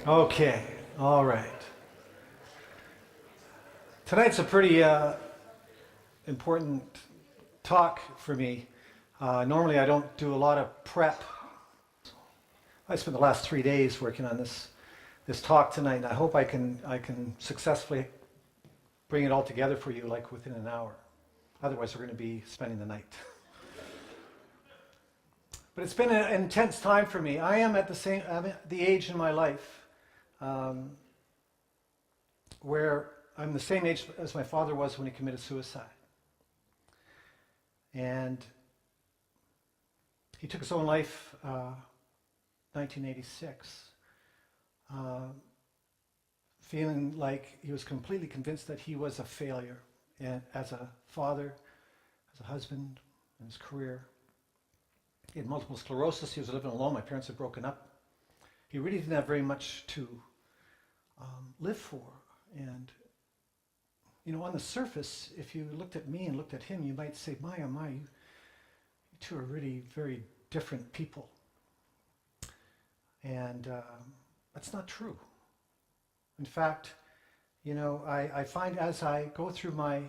Okay, all right. Tonight's a pretty important talk for me. Normally I don't do a lot of prep. I spent the last 3 days working on this talk tonight, and I hope I can successfully bring it all together for you like within an hour. Otherwise we're going to be spending the night. But it's been an intense time for me. I'm at the age in my life where I'm the same age as my father was when he committed suicide. And he took his own life 1986, feeling like he was completely convinced that he was a failure and as a father, as a husband, in his career. He had multiple sclerosis. He was living alone. My parents had broken up. He really didn't have very much to live for. And, you know, on the surface, if you looked at me and looked at him, you might say, my, oh my, you two are really very different people. And that's not true. In fact, you know, I find as I go through my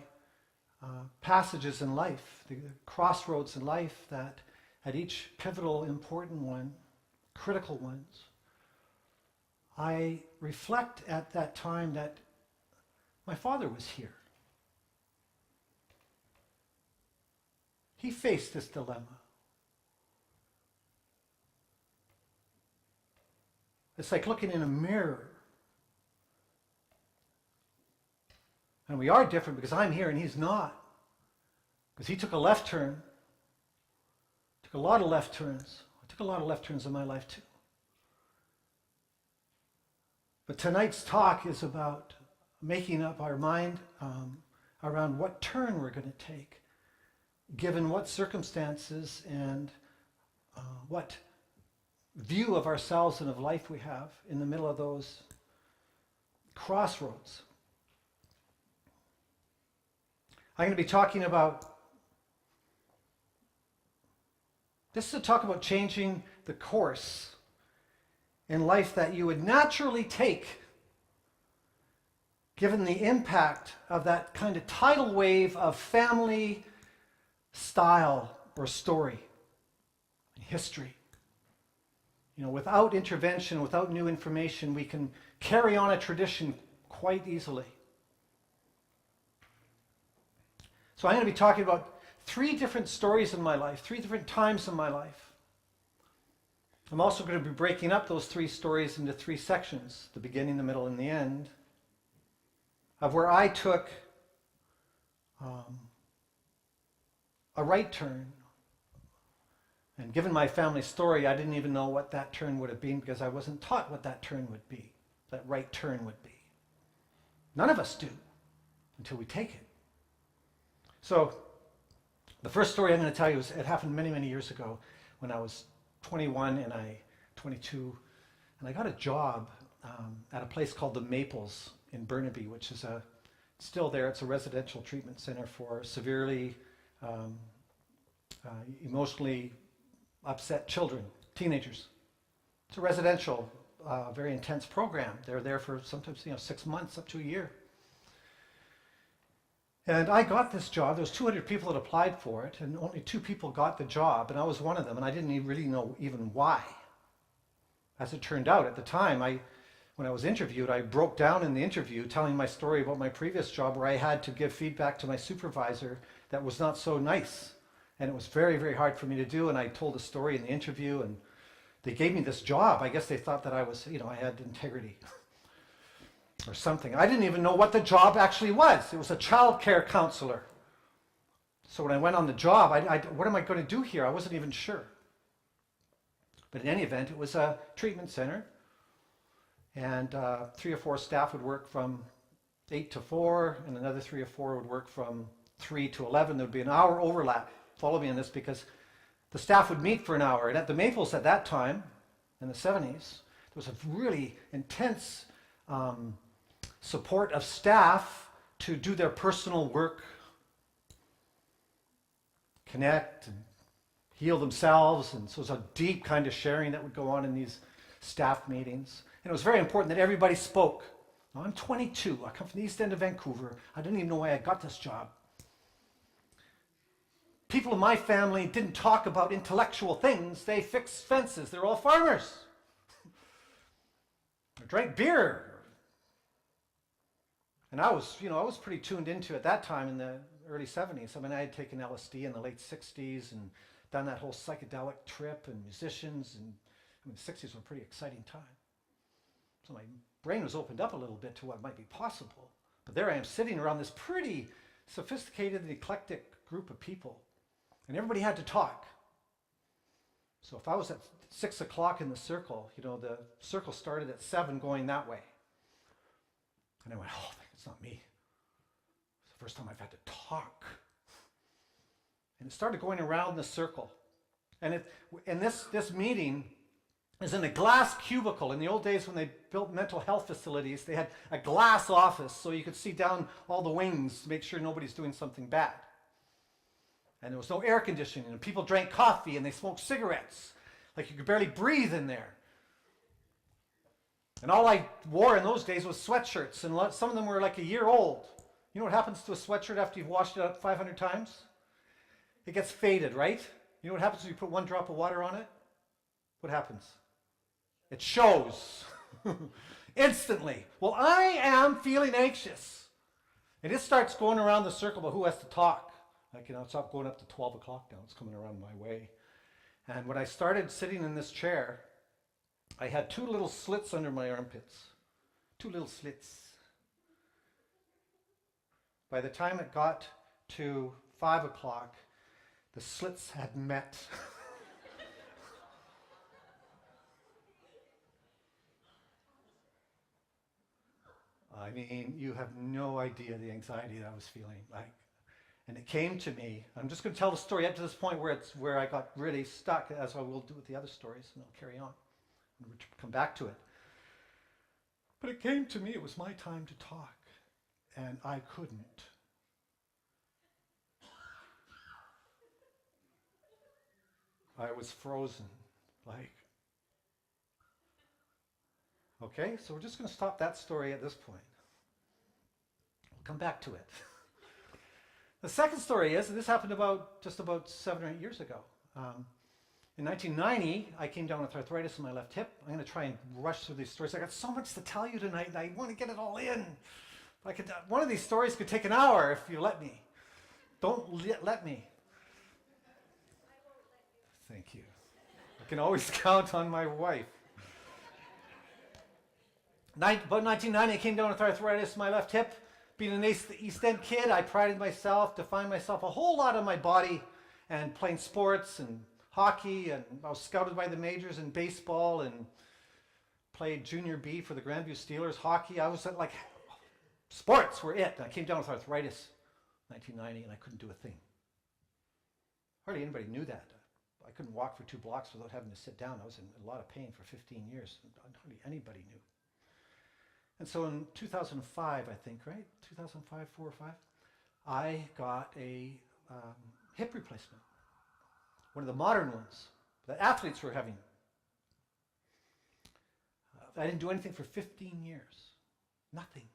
passages in life, the crossroads in life, that at each pivotal, important one, critical ones, I reflect at that time that my father was here. He faced this dilemma. It's like looking in a mirror. And we are different because I'm here and he's not. Because he took a left turn. Took a lot of left turns. I took a lot of left turns in my life too. But tonight's talk is about making up our mind around what turn we're going to take, given what circumstances and what view of ourselves and of life we have in the middle of those crossroads. I'm going to be talking about, this is a talk about changing the course in life that you would naturally take given the impact of that kind of tidal wave of family style or story, history. You know, without intervention, without new information, we can carry on a tradition quite easily. So I'm going to be talking about 3 different stories in my life, 3 different times in my life. I'm also going to be breaking up those 3 stories into 3 sections, the beginning, the middle, and the end, of where I took a right turn. And given my family story, I didn't even know what that turn would have been because I wasn't taught what that turn would be, that right turn would be. None of us do until we take it. So the first story I'm going to tell you it happened many, many years ago when I was 21 and 22, and I got a job at a place called the Maples in Burnaby, which is still there. It's a residential treatment center for severely emotionally upset children, teenagers. It's a residential, very intense program. They're there for sometimes 6 months up to a year. And I got this job. There was 200 people that applied for it, and only 2 people got the job, and I was one of them, and I didn't even really know even why. As it turned out, at the time, when I was interviewed, I broke down in the interview telling my story about my previous job where I had to give feedback to my supervisor that was not so nice. And it was very, very hard for me to do, and I told a story in the interview, and they gave me this job. I guess they thought that I was, I had integrity. Or something. I didn't even know what the job actually was. It was a child care counselor. So when I went on the job, what am I going to do here? I wasn't even sure. But in any event, it was a treatment center. And 3 or 4 staff would work from 8 to 4, and another 3 or 4 would work from 3 to 11. There would be an hour overlap. Follow me on this, because the staff would meet for an hour. And at the Maples at that time, in the 70s, there was a really intense support of staff to do their personal work, connect and heal themselves. And so it was a deep kind of sharing that would go on in these staff meetings. And it was very important that everybody spoke. Now, I'm 22. I come from the east end of Vancouver. I didn't even know why I got this job. People in my family didn't talk about intellectual things. They fixed fences. They're all farmers. Or drank beer. And I was pretty tuned into at that time in the early 70s. I mean, I had taken LSD in the late 60s and done that whole psychedelic trip and musicians. And I mean, the 60s were a pretty exciting time. So my brain was opened up a little bit to what might be possible. But there I am sitting around this pretty sophisticated and eclectic group of people. And everybody had to talk. So if I was at 6 o'clock in the circle, the circle started at 7 going that way. And I went, oh, it's not me. It's the first time I've had to talk. And it started going around the circle. And this meeting is in a glass cubicle. In the old days when they built mental health facilities, they had a glass office so you could see down all the wings to make sure nobody's doing something bad. And there was no air conditioning, and people drank coffee and they smoked cigarettes. Like you could barely breathe in there. And all I wore in those days was sweatshirts, and some of them were like a year old. You know what happens to a sweatshirt after you've washed it out 500 times? It gets faded, right? You know what happens when you put 1 drop of water on it? What happens? It shows instantly. Well, I am feeling anxious. And it starts going around the circle about who has to talk. Like, it's not going up to 12 o'clock now. It's coming around my way. And when I started sitting in this chair, I had 2 little slits under my armpits. 2 little slits. By the time it got to 5 o'clock, the slits had met. I mean, you have no idea the anxiety that I was feeling. And it came to me. I'm just going to tell the story up to this point where I got really stuck, as I will do with the other stories, and I'll carry on. And we'll come back to it. But it came to me, it was my time to talk, and I couldn't. I was frozen, okay, so we're just going to stop that story at this point. We'll come back to it. The second story is, and this happened just about 7 or 8 years ago. In 1990, I came down with arthritis in my left hip. I'm going to try and rush through these stories. I got so much to tell you tonight, and I want to get it all in. One of these stories could take an hour if you let me. Don't let me. Thank you. I can always count on my wife. About 1990, I came down with arthritis in my left hip. Being an East End kid, I prided myself, defined myself a whole lot on my body, and playing sports and hockey, and I was scouted by the majors in baseball and played junior B for the Grandview Steelers. Hockey, I was sports were it. I came down with arthritis in 1990, and I couldn't do a thing. Hardly anybody knew that. I couldn't walk for 2 blocks without having to sit down. I was in a lot of pain for 15 years. Hardly anybody knew. And so in 2005, I think, right? 2005, 4 or 5, I got a hip replacement. One of the modern ones that athletes were having. I didn't do anything for 15 years. Nothing.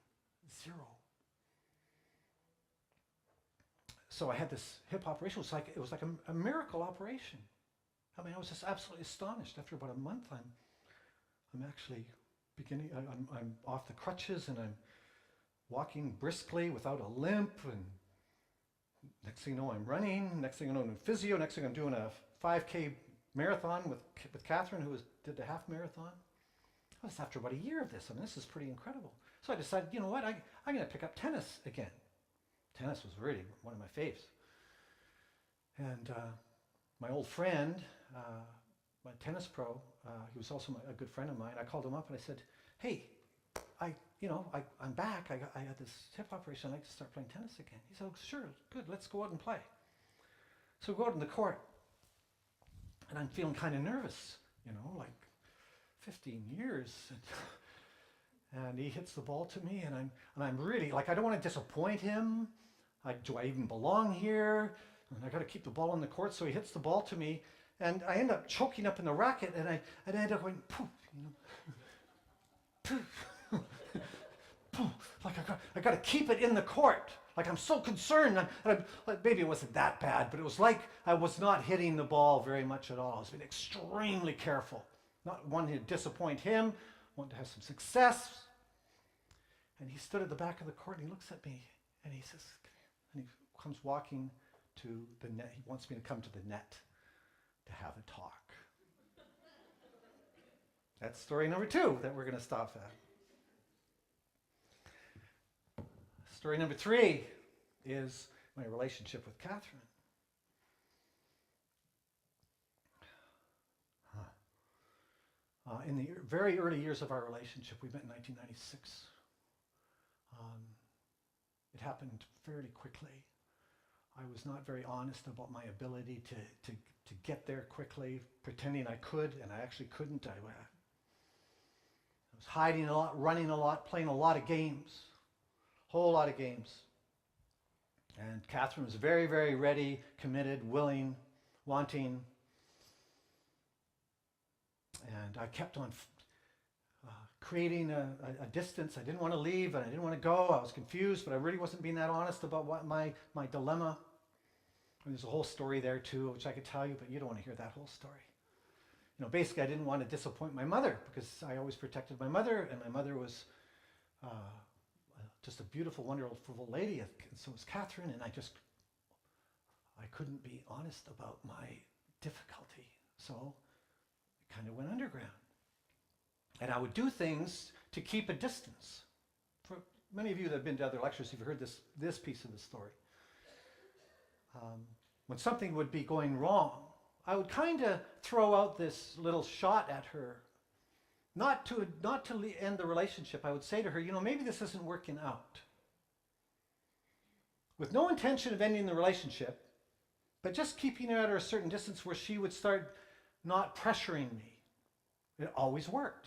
0. So I had this hip operation. It was like a miracle operation. I mean, I was just absolutely astonished. After about a month, I'm actually beginning, I'm off the crutches, and I'm walking briskly without a limp, and next thing you know, I'm running. Next thing you know, I'm doing physio. Next thing I'm doing a 5K marathon with Catherine, who did the half marathon. That was after about a year of this. I mean, this is pretty incredible. So I decided, you know what, I'm going to pick up tennis again. Tennis was really one of my faves. And my old friend, my tennis pro, he was also a good friend of mine. I called him up and I said, hey, I'm back. I had this hip operation. I'd like to start playing tennis again. He said, oh, sure, good. Let's go out and play. So we go out in the court, and I'm feeling kind of nervous, 15 years. And he hits the ball to me, and I'm really, like, I don't want to disappoint him. Like, do I even belong here? And I got to keep the ball in the court, so he hits the ball to me, and I end up choking up in the racket, and I end up going, poof, poof, poof. Like, I got to keep it in the court. Like, I'm so concerned. Like, maybe it wasn't that bad, but it was like I was not hitting the ball very much at all. I was being extremely careful. Not wanting to disappoint him, wanting to have some success. And he stood at the back of the court, and he looks at me, and he says, and he comes walking to the net. He wants me to come to the net to have a talk. That's story number 2 that we're going to stop at. Story number 3 is my relationship with Catherine. In the very early years of our relationship, we met in 1996. It happened fairly quickly. I was not very honest about my ability to get there quickly, pretending I could, and I actually couldn't. I was hiding a lot, running a lot, playing a lot of games, a whole lot of games. And Catherine was very, very ready, committed, willing, wanting. And I kept on creating a distance. I didn't want to leave, and I didn't want to go. I was confused, but I really wasn't being that honest about what my dilemma. And there's a whole story there too, which I could tell you, but you don't want to hear that whole story. Basically, I didn't want to disappoint my mother because I always protected my mother, and my mother was just a beautiful, wonderful lady, and so was Catherine, and I couldn't be honest about my difficulty, so it kind of went underground. And I would do things to keep a distance. For many of you that have been to other lectures, you've heard this piece of the story. When something would be going wrong, I would kind of throw out this little shot at her, not to end the relationship. I would say to her, maybe this isn't working out. With no intention of ending the relationship, but just keeping her at a certain distance where she would start not pressuring me. It always worked.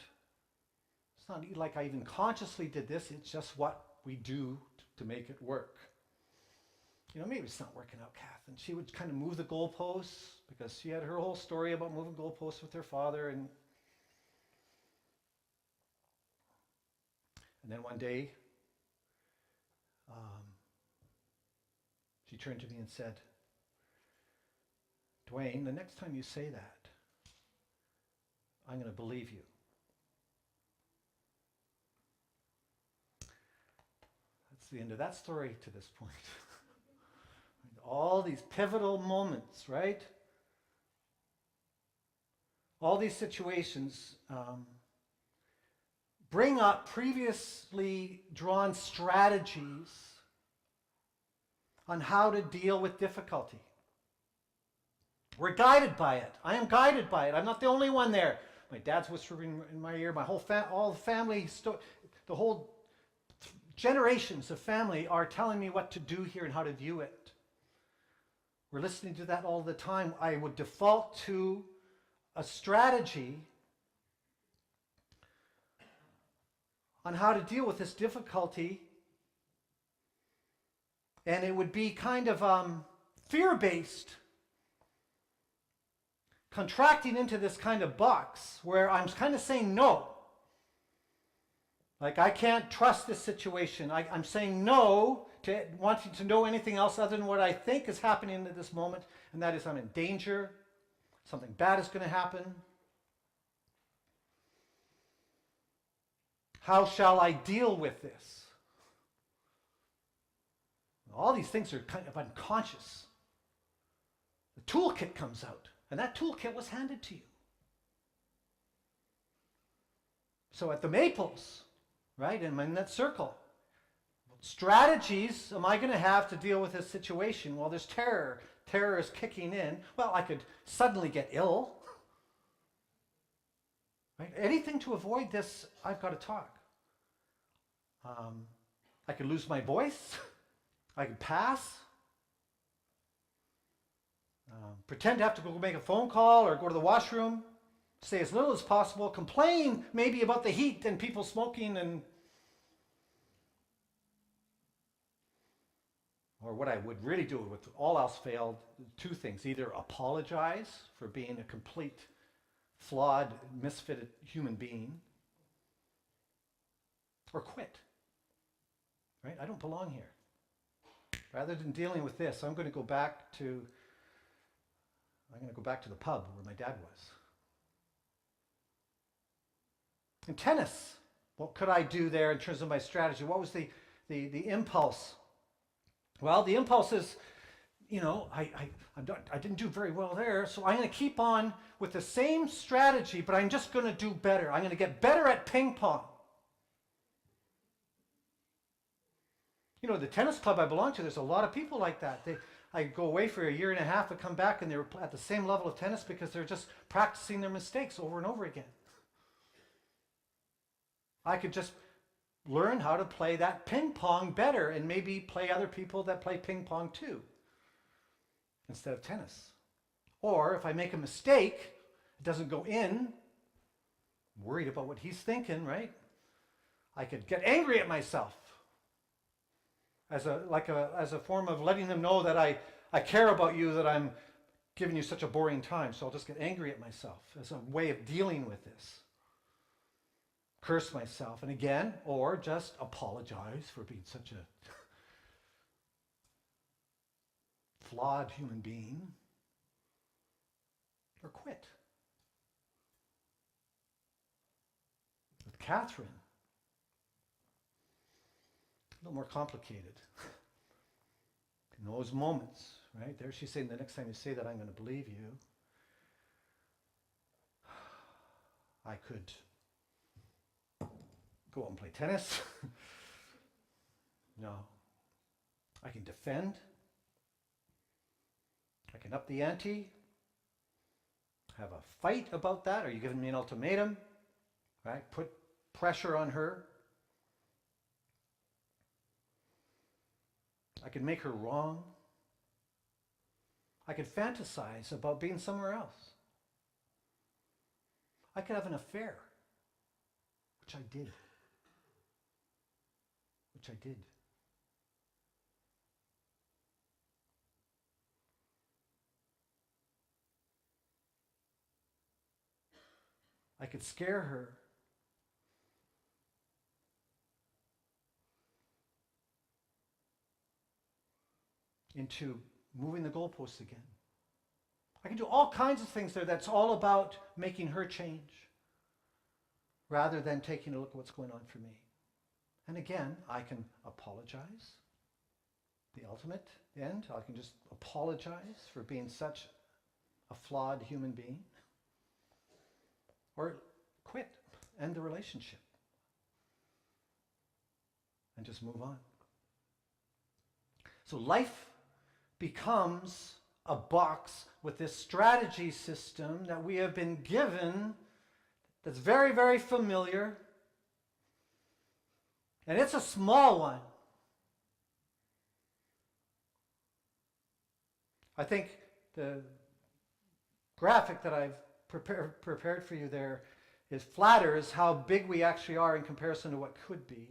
It's not like I even consciously did this. It's just what we do to make it work. Maybe it's not working out, Kath. And she would kind of move the goalposts because she had her whole story about moving goalposts with her father. And then one day, she turned to me and said, Duane, the next time you say that, I'm going to believe you. That's the end of that story to this point. All these pivotal moments, right? All these situations bring up previously drawn strategies on how to deal with difficulty. We're guided by it. I am guided by it. I'm not the only one there. My dad's whispering in my ear. My whole all the family, the whole generations of family are telling me what to do here and how to view it. We're listening to that all the time. I would default to a strategy on how to deal with this difficulty, and it would be kind of fear-based, contracting into this kind of box where I'm kind of saying no. Like, I can't trust this situation. I'm saying no to wanting to know anything else other than what I think is happening at this moment, and that is I'm in danger. Something bad is going to happen. How shall I deal with this? All these things are kind of unconscious. The toolkit comes out, and that toolkit was handed to you. So at the Maples, right, and in that circle, what strategies am I going to have to deal with this situation? Well, there's terror. Terror is kicking in. Well, I could suddenly get ill. Right? Anything to avoid this, I've got to talk. I could lose my voice. I could pass. Pretend to have to go make a phone call or go to the washroom. Say as little as possible. Complain maybe about the heat and people smoking and or what I would really do with all else failed, two things. Either apologize for being a complete, flawed, misfitted human being, or quit. Right? I don't belong here. Rather than dealing with this, I'm going to go back to the pub where my dad was. In tennis, what could I do there in terms of my strategy? What was the impulse? Well, the impulse is, I didn't do very well there, so I'm going to keep on with the same strategy, but I'm just going to do better. I'm going to get better at ping pong. The tennis club I belong to, there's a lot of people like that. I go away for a year and a half and come back and they're at the same level of tennis because they're just practicing their mistakes over and over again. I could just learn how to play that ping pong better and maybe play other people that play ping pong too, instead of tennis. Or if I make a mistake, it doesn't go in, I'm worried about what he's thinking, right? I could get angry at myself as a form of letting them know that I care about you, that I'm giving you such a boring time. So I'll just get angry at myself as a way of dealing with this. Curse myself, and again, or just apologize for being such a flawed human being, or quit. With Catherine, a little more complicated. In those moments, right, there she's saying, the next time you say that, I'm going to believe you. I could go out and play tennis. No. I can defend. I can up the ante. Have a fight about that. Are you giving me an ultimatum? Right? Put pressure on her. I could make her wrong. I could fantasize about being somewhere else. I could have an affair, which I did. I could scare her. Into moving the goalposts again. I can do all kinds of things there that's all about making her change rather than taking a look at what's going on for me. And again, I can apologize. The ultimate end, I can just apologize for being such a flawed human being. Or quit, end the relationship, and just move on. So life becomes a box with this strategy system that we have been given that's very, very familiar. And it's a small one. I think the graphic that I've prepared for you there flatters how big we actually are in comparison to what could be.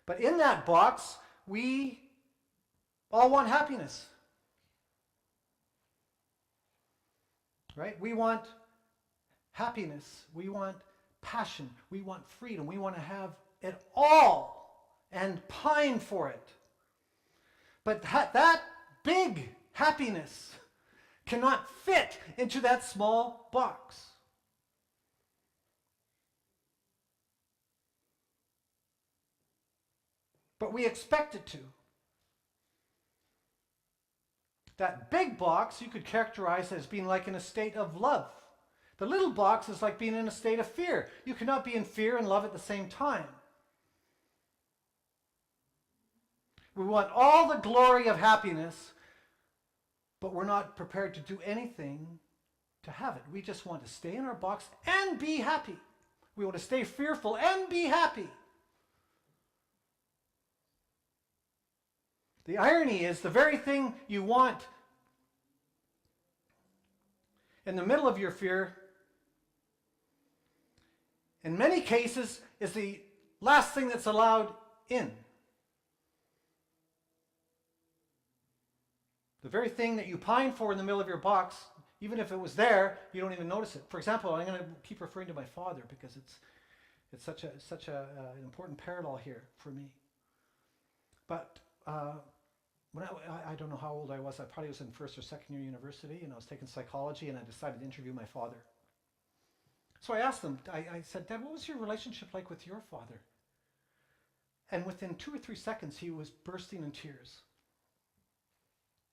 But in that box, we all want happiness. Right? We want happiness. We want passion. We want freedom. We want to have it all and pine for it. But that big happiness cannot fit into that small box. But we expect it to. That big box you could characterize as being like in a state of love. The little box is like being in a state of fear. You cannot be in fear and love at the same time. We want all the glory of happiness, but we're not prepared to do anything to have it. We just want to stay in our box and be happy. We want to stay fearful and be happy. The irony is the very thing you want in the middle of your fear, in many cases, is the last thing that's allowed in. The very thing that you pine for in the middle of your box, even if it was there, you don't even notice it. For example, I'm going to keep referring to my father because it's such an important parallel here for me. But when I don't know how old I was. I probably was in first or second year university, and I was taking psychology, and I decided to interview my father. So I asked him, I said, Dad, what was your relationship like with your father? And within 2 or 3 seconds, he was bursting in tears.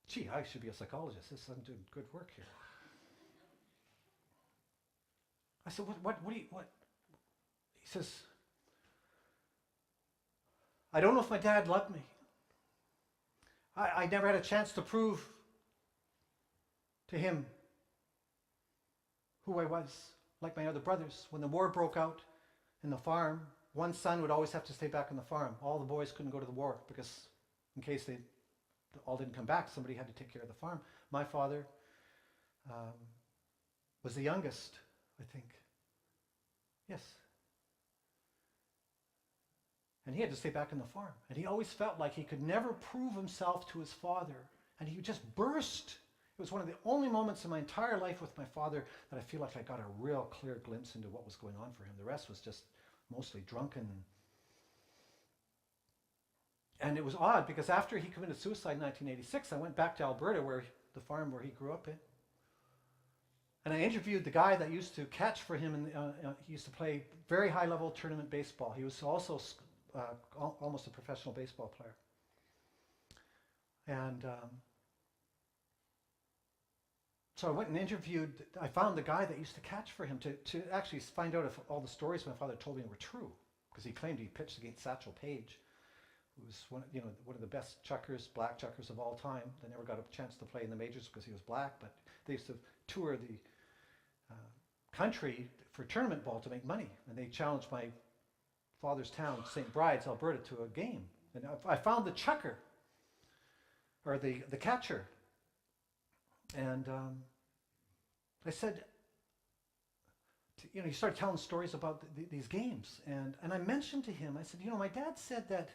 Gee, I should be a psychologist. I'm doing good work here. I said, what? He says, I don't know if my dad loved me. I never had a chance to prove to him who I was, like my other brothers. When the war broke out in the farm, one son would always have to stay back on the farm. All the boys couldn't go to the war because in case they all didn't come back, somebody had to take care of the farm. My father was the youngest, I think. Yes. And he had to stay back on the farm. And he always felt like he could never prove himself to his father. And he would just burst. It was one of the only moments in my entire life with my father that I feel like I got a real clear glimpse into what was going on for him. The rest was just mostly drunken. And it was odd because after he committed suicide in 1986, I went back to Alberta, where the farm where he grew up in. And I interviewed the guy that used to catch for him. And he used to play very high-level tournament baseball. He was also almost a professional baseball player. And so I went and interviewed, I found the guy that used to catch for him to actually find out if all the stories my father told me were true. Because he claimed he pitched against Satchel Paige, who was one of the best chuckers, black chuckers of all time. They never got a chance to play in the majors because he was black, but they used to tour the country for tournament ball to make money. And they challenged my father's town, St. Bride's, Alberta, to a game. And I found the chucker, or the catcher. And I said, he started telling stories about these games. And I mentioned to him, I said, my dad said that,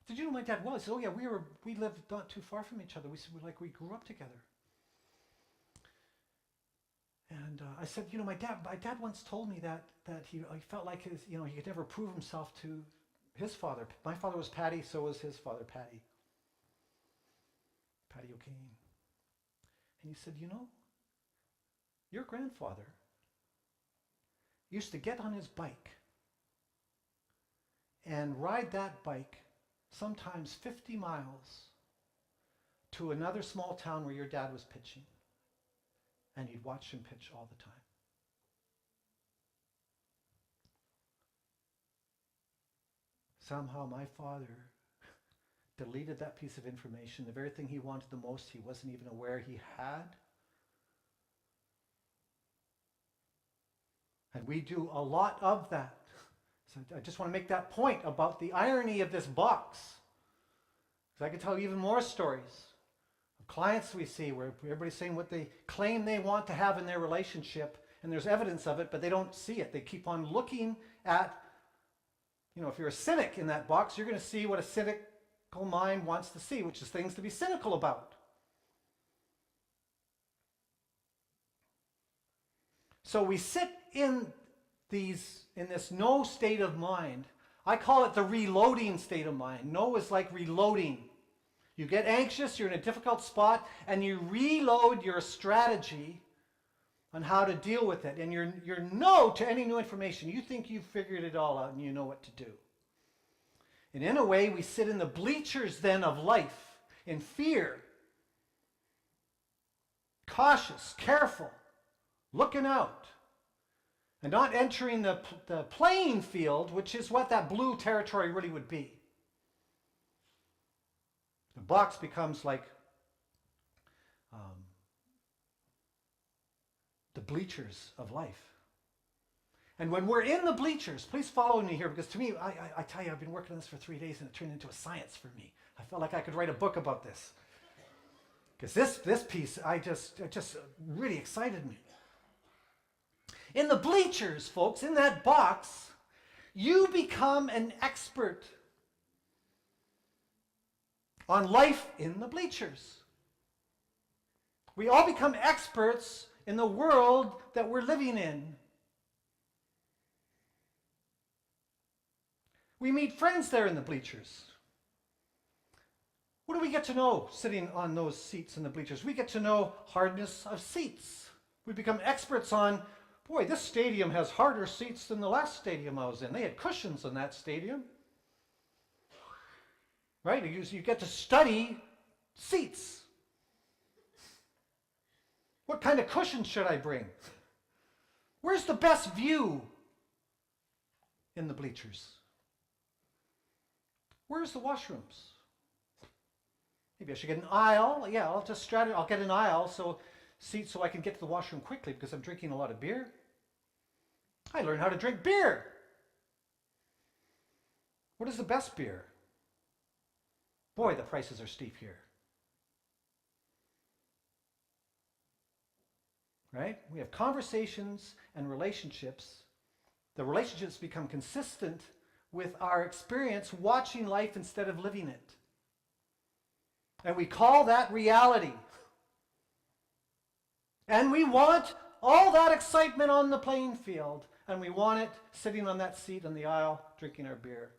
did you know my dad was? He said, oh yeah, we lived not too far from each other. We grew up together. And I said, my dad once told me that he felt like he could never prove himself to his father. My father was Paddy, so was his father, Paddy O'Kane. And he said, your grandfather used to get on his bike and ride that bike sometimes 50 miles to another small town where your dad was pitching. And he'd watch him pitch all the time. Somehow my father deleted that piece of information. The very thing he wanted the most, he wasn't even aware he had. And we do a lot of that. So I just want to make that point about the irony of this box. Because I could tell you even more stories. Clients we see where everybody's saying what they claim they want to have in their relationship, and there's evidence of it, but they don't see it. They keep on looking at, if you're a cynic in that box, you're going to see what a cynical mind wants to see, which is things to be cynical about. So we sit in this no state of mind. I call it the reloading state of mind. No is like reloading. You get anxious, you're in a difficult spot, and you reload your strategy on how to deal with it. And you're no to any new information. You think you've figured it all out and you know what to do. And in a way, we sit in the bleachers then of life, in fear. Cautious, careful, looking out. And not entering the playing field, which is what that blue territory really would be. The box becomes like the bleachers of life. And when we're in the bleachers, please follow me here, because to me, I tell you, I've been working on this for 3 days and it turned into a science for me. I felt like I could write a book about this. Because this piece, it just really excited me. In the bleachers, folks, in that box, you become an expert on life in the bleachers. We all become experts in the world that we're living in. We meet friends there in the bleachers. What do we get to know sitting on those seats in the bleachers? We get to know hardness of seats. We become experts on, boy, this stadium has harder seats than the last stadium I was in. They had cushions in that stadium. Right? You get to study seats. What kind of cushions should I bring? Where's the best view in the bleachers? Where's the washrooms? Maybe I should get an aisle. Yeah, I'll get an aisle so I can get to the washroom quickly because I'm drinking a lot of beer. I learned how to drink beer. What is the best beer? Boy, the prices are steep here. Right? We have conversations and relationships. The relationships become consistent with our experience watching life instead of living it. And we call that reality. And we want all that excitement on the playing field. And we want it sitting on that seat in the aisle, drinking our beer.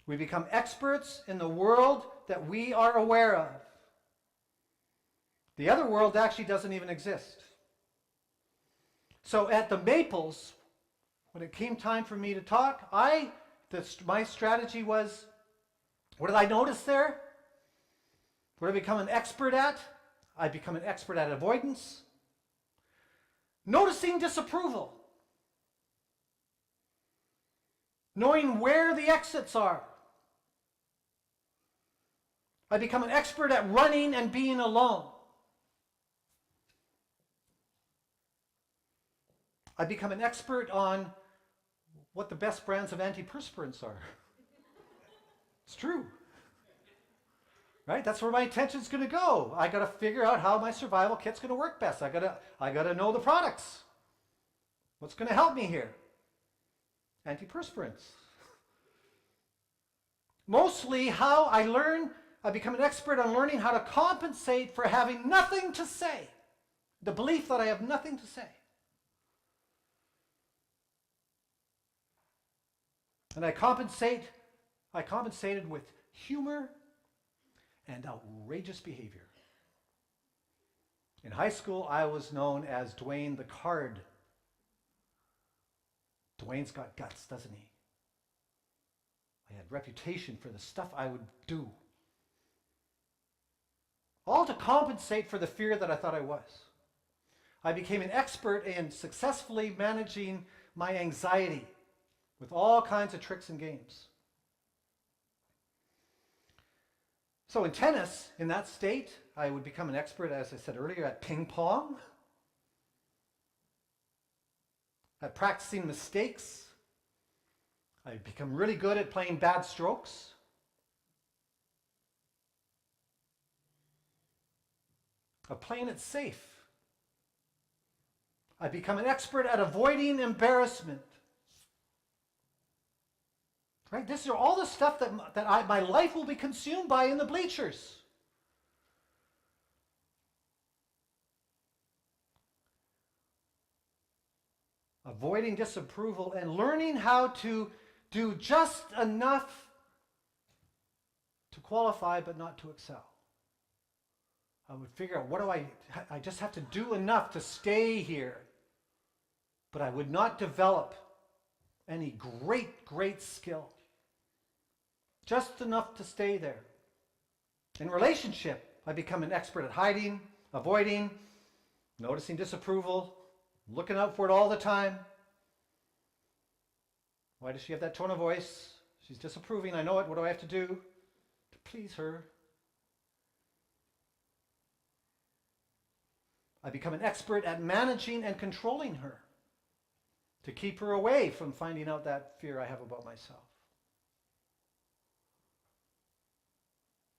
We become experts in the world that we are aware of. The other world actually doesn't even exist. So at the Maples, when it came time for me to talk, my strategy was, what did I notice there? What did I become an expert at? I become an expert at avoidance. Noticing disapproval. Knowing where the exits are. I become an expert at running and being alone. I become an expert on what the best brands of antiperspirants are. It's true. Right? That's where my attention's going to go. I got to figure out how my survival kit's going to work best. I got to know the products. What's going to help me here? Antiperspirants. Mostly how I become an expert on learning how to compensate for having nothing to say. The belief that I have nothing to say. And I compensated with humor and outrageous behavior. In high school, I was known as Duane the Card. Duane's got guts, doesn't he? I had reputation for the stuff I would do. All to compensate for the fear that I thought I was. I became an expert in successfully managing my anxiety with all kinds of tricks and games. So in tennis, in that state, I would become an expert, as I said earlier, at ping pong, at practicing mistakes. I'd become really good at playing bad strokes. Of playing it safe. I become an expert at avoiding embarrassment. Right? This are all the stuff that my life will be consumed by in the bleachers. Avoiding disapproval and learning how to do just enough to qualify but not to excel. I would figure out I just have to do enough to stay here. But I would not develop any great skill. Just enough to stay there. In relationship, I become an expert at hiding, avoiding, noticing disapproval, looking out for it all the time. Why does she have that tone of voice? She's disapproving, I know it. What do I have to do to please her? I become an expert at managing and controlling her to keep her away from finding out that fear I have about myself.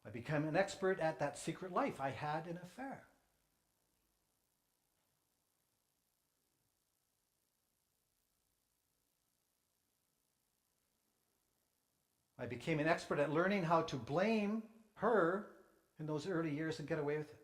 I become an expert at that secret life I had an affair. I became an expert at learning how to blame her in those early years and get away with it.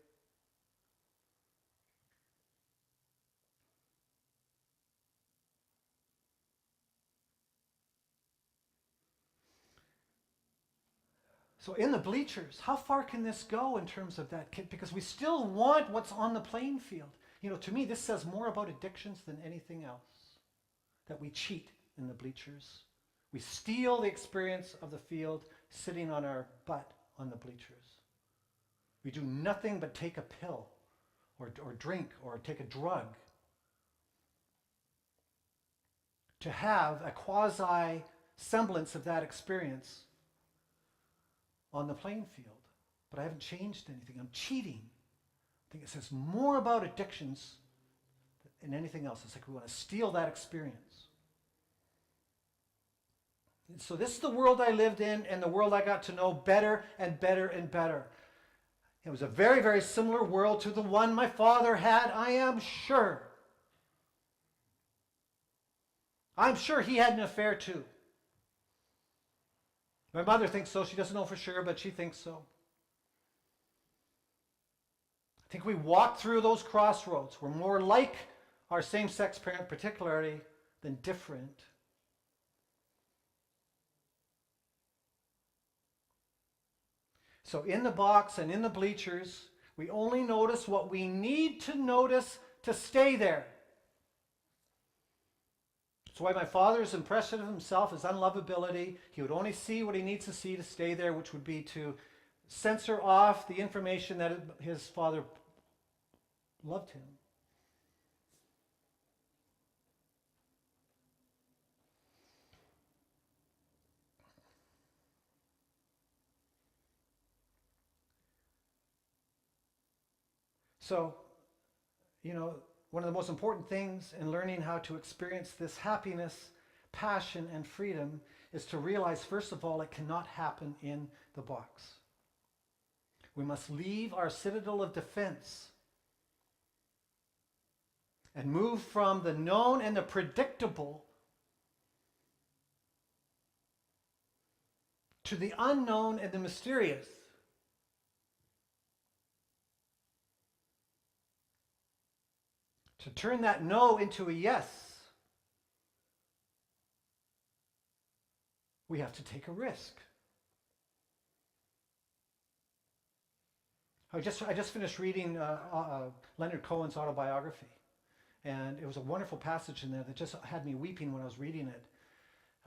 So in the bleachers, how far can this go in terms of that kid? Because we still want what's on the playing field. You know, to me, this says more about addictions than anything else. That we cheat in the bleachers. We steal the experience of the field sitting on our butt on the bleachers. We do nothing but take a pill or drink or take a drug to have a quasi semblance of that experience on the playing field. But I haven't changed anything. I'm cheating. I think it says more about addictions than anything else. It's like we want to steal that experience. And so this is the world I lived in and the world I got to know better and better and better. It was a very, very similar world to the one my father had, I am sure. I'm sure he had an affair too. My mother thinks so. She doesn't know for sure, but she thinks so. I think we walked through those crossroads. We're more like our same-sex parent particularly than different. So in the box and in the bleachers, we only notice what we need to notice to stay there. That's why my father's impression of himself is unlovability. He would only see what he needs to see to stay there, which would be to censor off the information that his father loved him. So, you know, one of the most important things in learning how to experience this happiness, passion, and freedom is to realize, first of all, it cannot happen in the box. We must leave our citadel of defense and move from the known and the predictable to the unknown and the mysterious. To turn that no into a yes, we have to take a risk. I just finished reading Leonard Cohen's autobiography, and it was a wonderful passage in there that just had me weeping when I was reading it.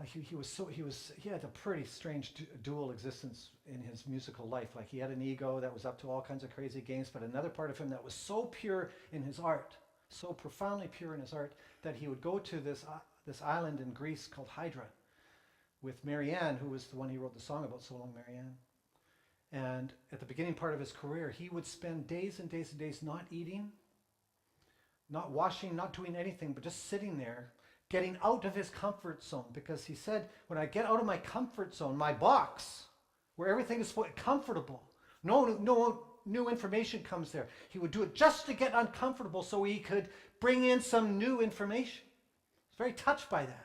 He had a pretty strange dual existence in his musical life. Like he had an ego that was up to all kinds of crazy games, but another part of him that was so pure in his art, so profoundly pure in his art, that he would go to this island in Greece called Hydra with Marianne, who was the one he wrote the song about, So Long Marianne. And at the beginning part of his career, he would spend days and days and days not eating, not washing, not doing anything, but just sitting there, getting out of his comfort zone. Because he said, when I get out of my comfort zone, my box, where everything is comfortable, no new information comes there. He would do it just to get uncomfortable so he could bring in some new information. I was very touched by that.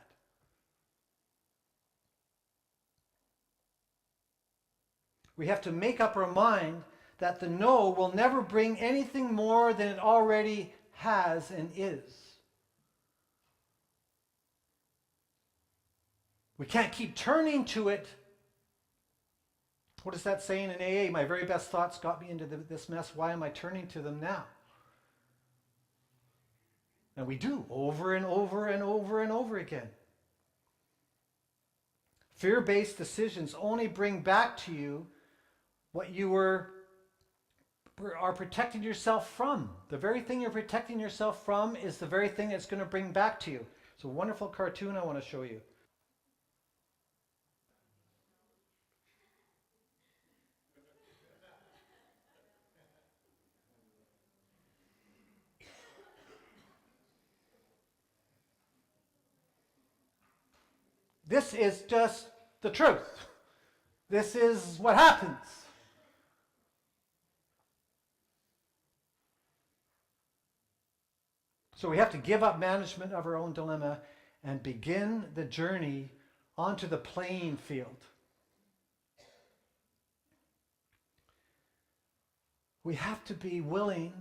We have to make up our mind that the no will never bring anything more than it already has and is. We can't keep turning to it. What is that saying in AA? My very best thoughts got me into this mess. Why am I turning to them now? And we do, over and over and over and over again. Fear-based decisions only bring back to you what you are protecting yourself from. The very thing you're protecting yourself from is the very thing that's going to bring back to you. It's a wonderful cartoon I want to show you. This is just the truth. This is what happens. So we have to give up management of our own dilemma and begin the journey onto the playing field. we have to be willing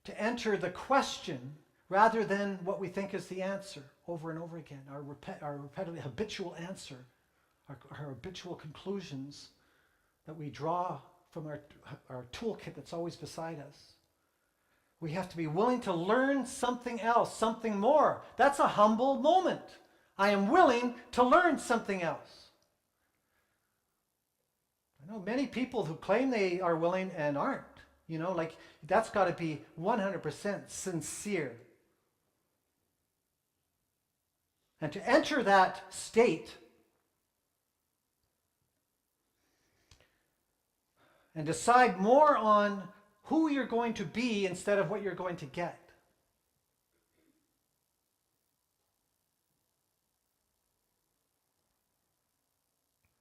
to enter the question rather than what we think is the answer over and over again, our repetitive, habitual answer, our habitual conclusions that we draw from our toolkit that's always beside us. We have to be willing to learn something else, something more. That's a humble moment. I am willing to learn something else. I know many people who claim they are willing and aren't. Like that's got to be 100% sincere. And to enter that state and decide more on who you're going to be instead of what you're going to get.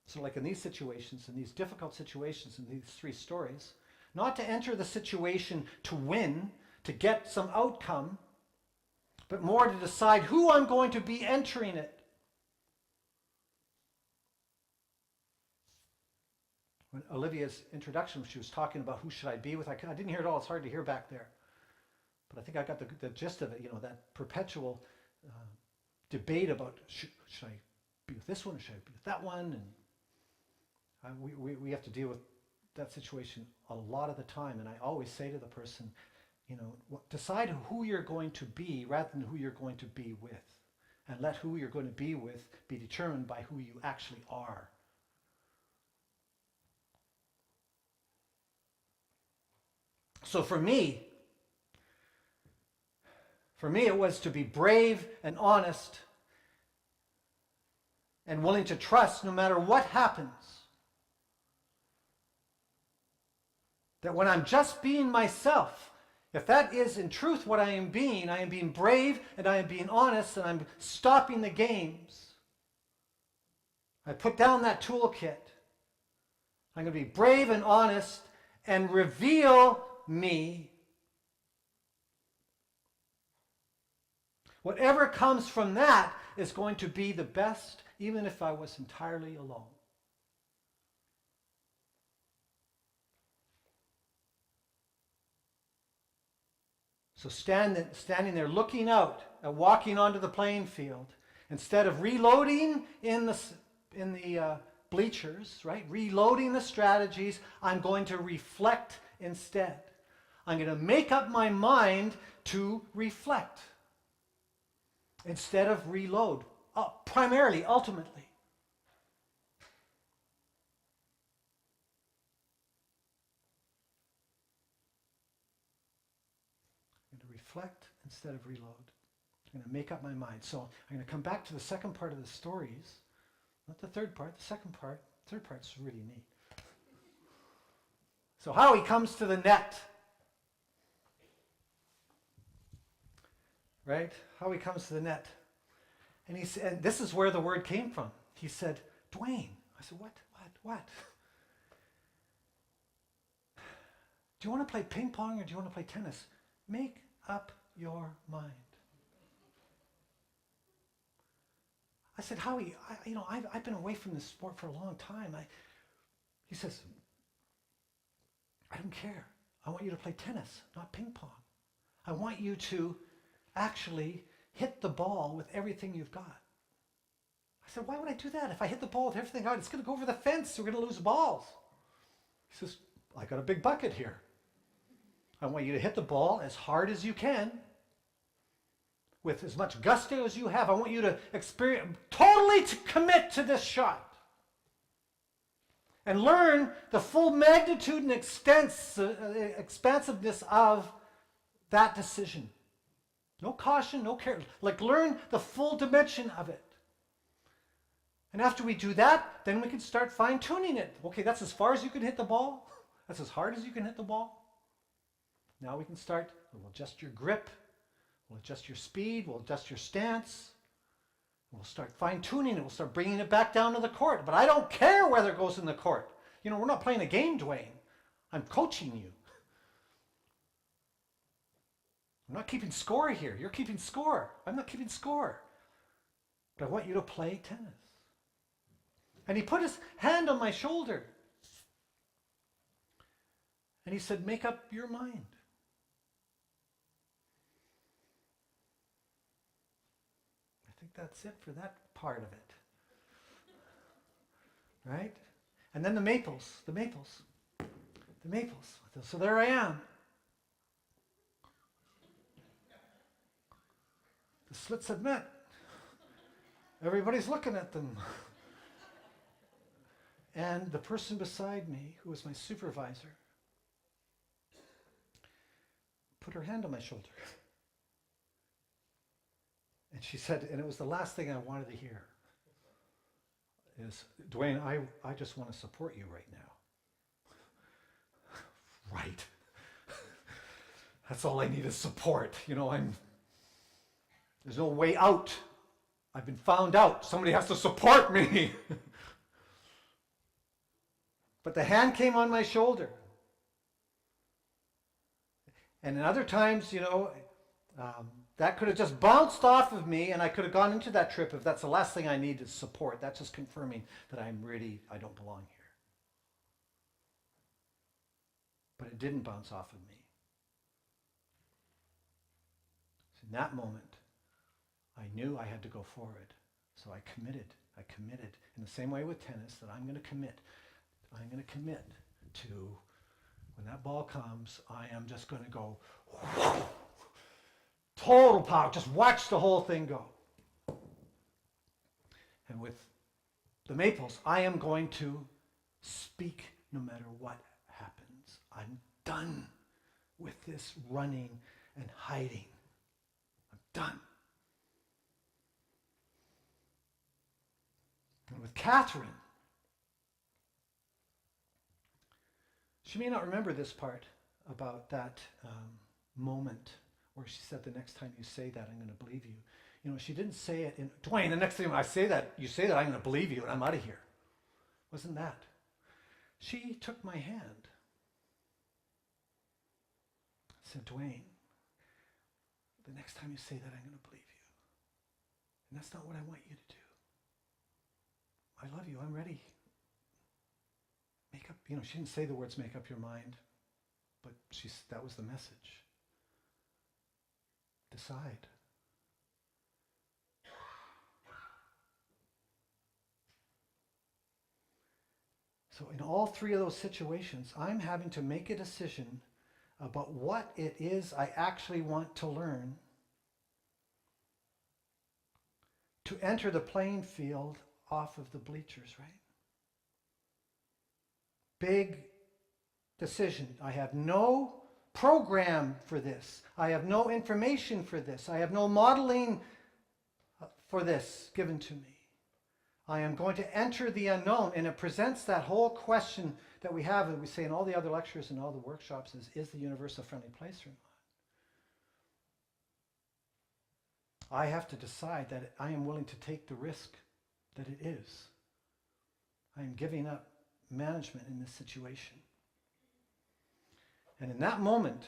So like in these situations, in these difficult situations, in these three stories, not to enter the situation to win, to get some outcome, but more to decide who I'm going to be entering it. When Olivia's introduction, she was talking about who should I be with. I didn't hear it all. It's hard to hear back there. But I think I got the gist of it, that perpetual debate about should I be with this one or should I be with that one? And we have to deal with that situation a lot of the time. And I always say to the person, decide who you're going to be rather than who you're going to be with. And let who you're going to be with be determined by who you actually are. So for me it was to be brave and honest and willing to trust no matter what happens. That when I'm just being myself, if that is in truth what I am being brave and I am being honest and I'm stopping the games. I put down that toolkit. I'm going to be brave and honest and reveal me. Whatever comes from that is going to be the best, even if I was entirely alone. So standing there looking out and walking onto the playing field, instead of reloading in the bleachers, right? Reloading the strategies, I'm going to reflect instead. I'm going to make up my mind to reflect instead of reload, primarily, ultimately. I'm going to reflect instead of reload. I'm going to make up my mind. So I'm going to come back to the second part of the stories, not the third part, the second part. The third part's really neat. So Howie comes to the net. Right? Howie comes to the net. And he said, and this is where the word came from. He said, Duane. I said, what? Do you want to play ping pong or do you want to play tennis? Make up your mind. I said, Howie, I've been away from this sport for a long time. He says, I don't care. I want you to play tennis, not ping pong. I want you to actually hit the ball with everything you've got. I said, why would I do that? If I hit the ball with everything I've got, it's going to go over the fence. We're going to lose balls. He says, I got a big bucket here. I want you to hit the ball as hard as you can with as much gusto as you have. I want you to totally to commit to this shot and learn the full magnitude and expansiveness of that decision. No caution, no care. Like learn the full dimension of it. And after we do that, then we can start fine-tuning it. Okay, that's as far as you can hit the ball. That's as hard as you can hit the ball. Now we can start, we'll adjust your grip, we'll adjust your speed, we'll adjust your stance. We'll start fine-tuning it, we'll start bringing it back down to the court. But I don't care whether it goes in the court. We're not playing a game, Duane. I'm coaching you. I'm not keeping score here. You're keeping score. I'm not keeping score. But I want you to play tennis. And he put his hand on my shoulder. And he said, make up your mind. I think that's it for that part of it. Right? And then the maples. So there I am. The slits have met. Everybody's looking at them. And the person beside me, who was my supervisor, put her hand on my shoulder. And she said, and it was the last thing I wanted to hear, is, Duane, I just want to support you right now. Right. That's all I need is support. There's no way out. I've been found out. Somebody has to support me. But the hand came on my shoulder. And in other times, that could have just bounced off of me and I could have gone into that trip if that's the last thing I need is support. That's just confirming that I don't belong here. But it didn't bounce off of me. So in that moment, I knew I had to go forward. So I committed. In the same way with tennis, that I'm going to commit. I'm going to commit to, when that ball comes, I am just going to go, whoosh, total power. Just watch the whole thing go. And with the maples, I am going to speak no matter what happens. I'm done with this running and hiding. I'm done. And with Catherine, she may not remember this part about that moment where she said, the next time you say that, I'm going to believe you. She didn't say it in, Duane, the next time I say that, you say that, I'm going to believe you and I'm out of here. Wasn't that? She took my hand. Said, Duane, the next time you say that, I'm going to believe you. And that's not what I want you to do. I love you. I'm ready. Make up, she didn't say the words, make up your mind, but that was the message. Decide. So in all three of those situations, I'm having to make a decision about what it is I actually want to learn to enter the playing field off of the bleachers, right? Big decision. I have no program for this. I have no information for this. I have no modeling for this given to me. I am going to enter the unknown, and it presents that whole question that we have, and we say in all the other lectures and all the workshops, is the universe a friendly place or not? I have to decide that I am willing to take the risk that it is. I am giving up management in this situation. And in that moment,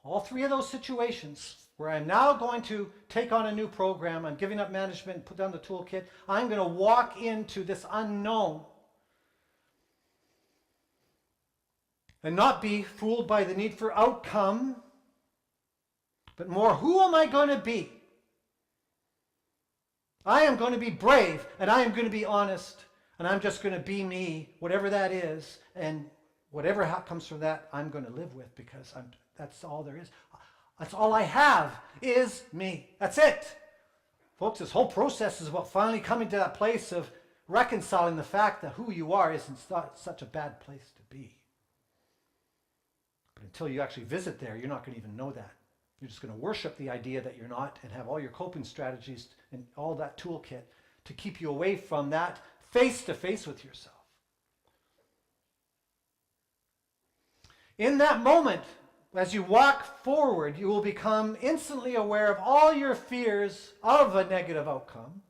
all three of those situations where I'm now going to take on a new program, I'm giving up management, put down the toolkit, I'm going to walk into this unknown and not be fooled by the need for outcome, but more, who am I going to be? I am going to be brave, and I am going to be honest, and I'm just going to be me, whatever that is, and whatever comes from that, I'm going to live with, because that's all there is. That's all I have is me. That's it. Folks, this whole process is about finally coming to that place of reconciling the fact that who you are isn't such a bad place to be. But until you actually visit there, you're not going to even know that. You're just going to worship the idea that you're not and have all your coping strategies and all that toolkit to keep you away from that face-to-face with yourself. In that moment, as you walk forward, you will become instantly aware of all your fears of a negative outcome.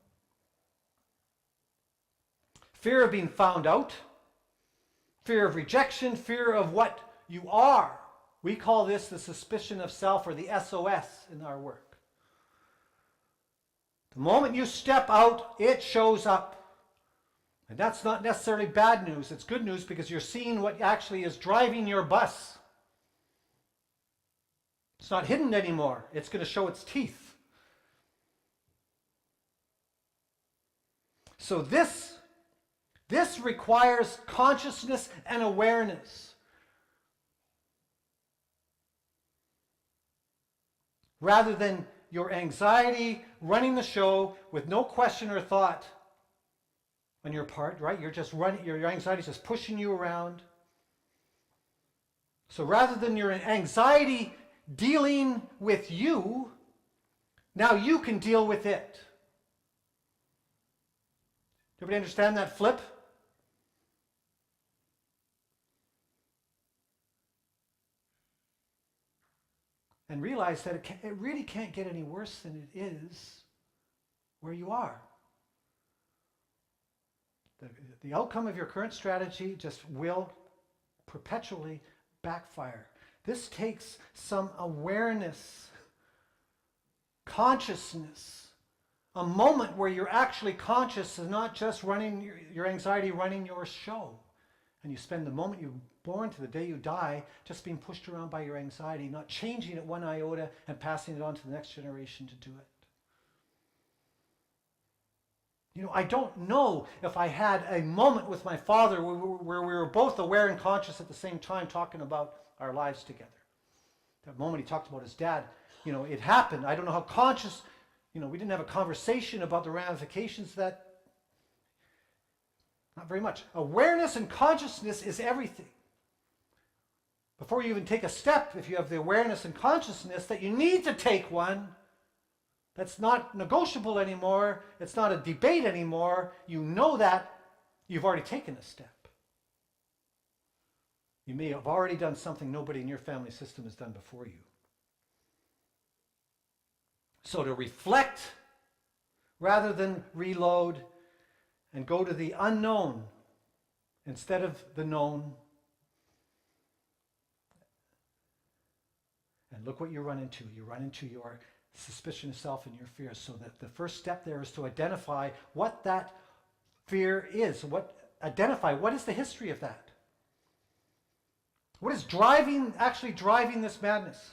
Fear of being found out, fear of rejection, fear of what you are. We call this the suspicion of self, or the SOS in our work. The moment you step out, it shows up. And that's not necessarily bad news. It's good news because you're seeing what actually is driving your bus. It's not hidden anymore. It's going to show its teeth. So this requires consciousness and awareness. Rather than your anxiety running the show with no question or thought on your part, right? You're just running, your anxiety is just pushing you around. So rather than your anxiety dealing with you, now you can deal with it. Everybody understand that flip? And realize that it really can't get any worse than it is where you are. The outcome of your current strategy just will perpetually backfire. This takes some awareness, consciousness, a moment where you're actually conscious and not just running your anxiety running your show. And you spend the moment you're born to the day you die just being pushed around by your anxiety, not changing it one iota and passing it on to the next generation to do it. You know, I don't know if I had a moment with my father where we were both aware and conscious at the same time talking about our lives together. That moment he talked about his dad, you know, it happened. I don't know how conscious, you know, we didn't have a conversation about the ramifications of that. Not very much. Awareness and consciousness is everything. Before you even take a step, if you have the awareness and consciousness that you need to take one, that's not negotiable anymore, it's not a debate anymore, you know that you've already taken a step. You may have already done something nobody in your family system has done before you. So to reflect rather than reload and go to the unknown instead of the known. And look what you run into. You run into your suspicion of self and your fears. So that the first step there is to identify what that fear is. Identify what is the history of that. What is actually driving this madness?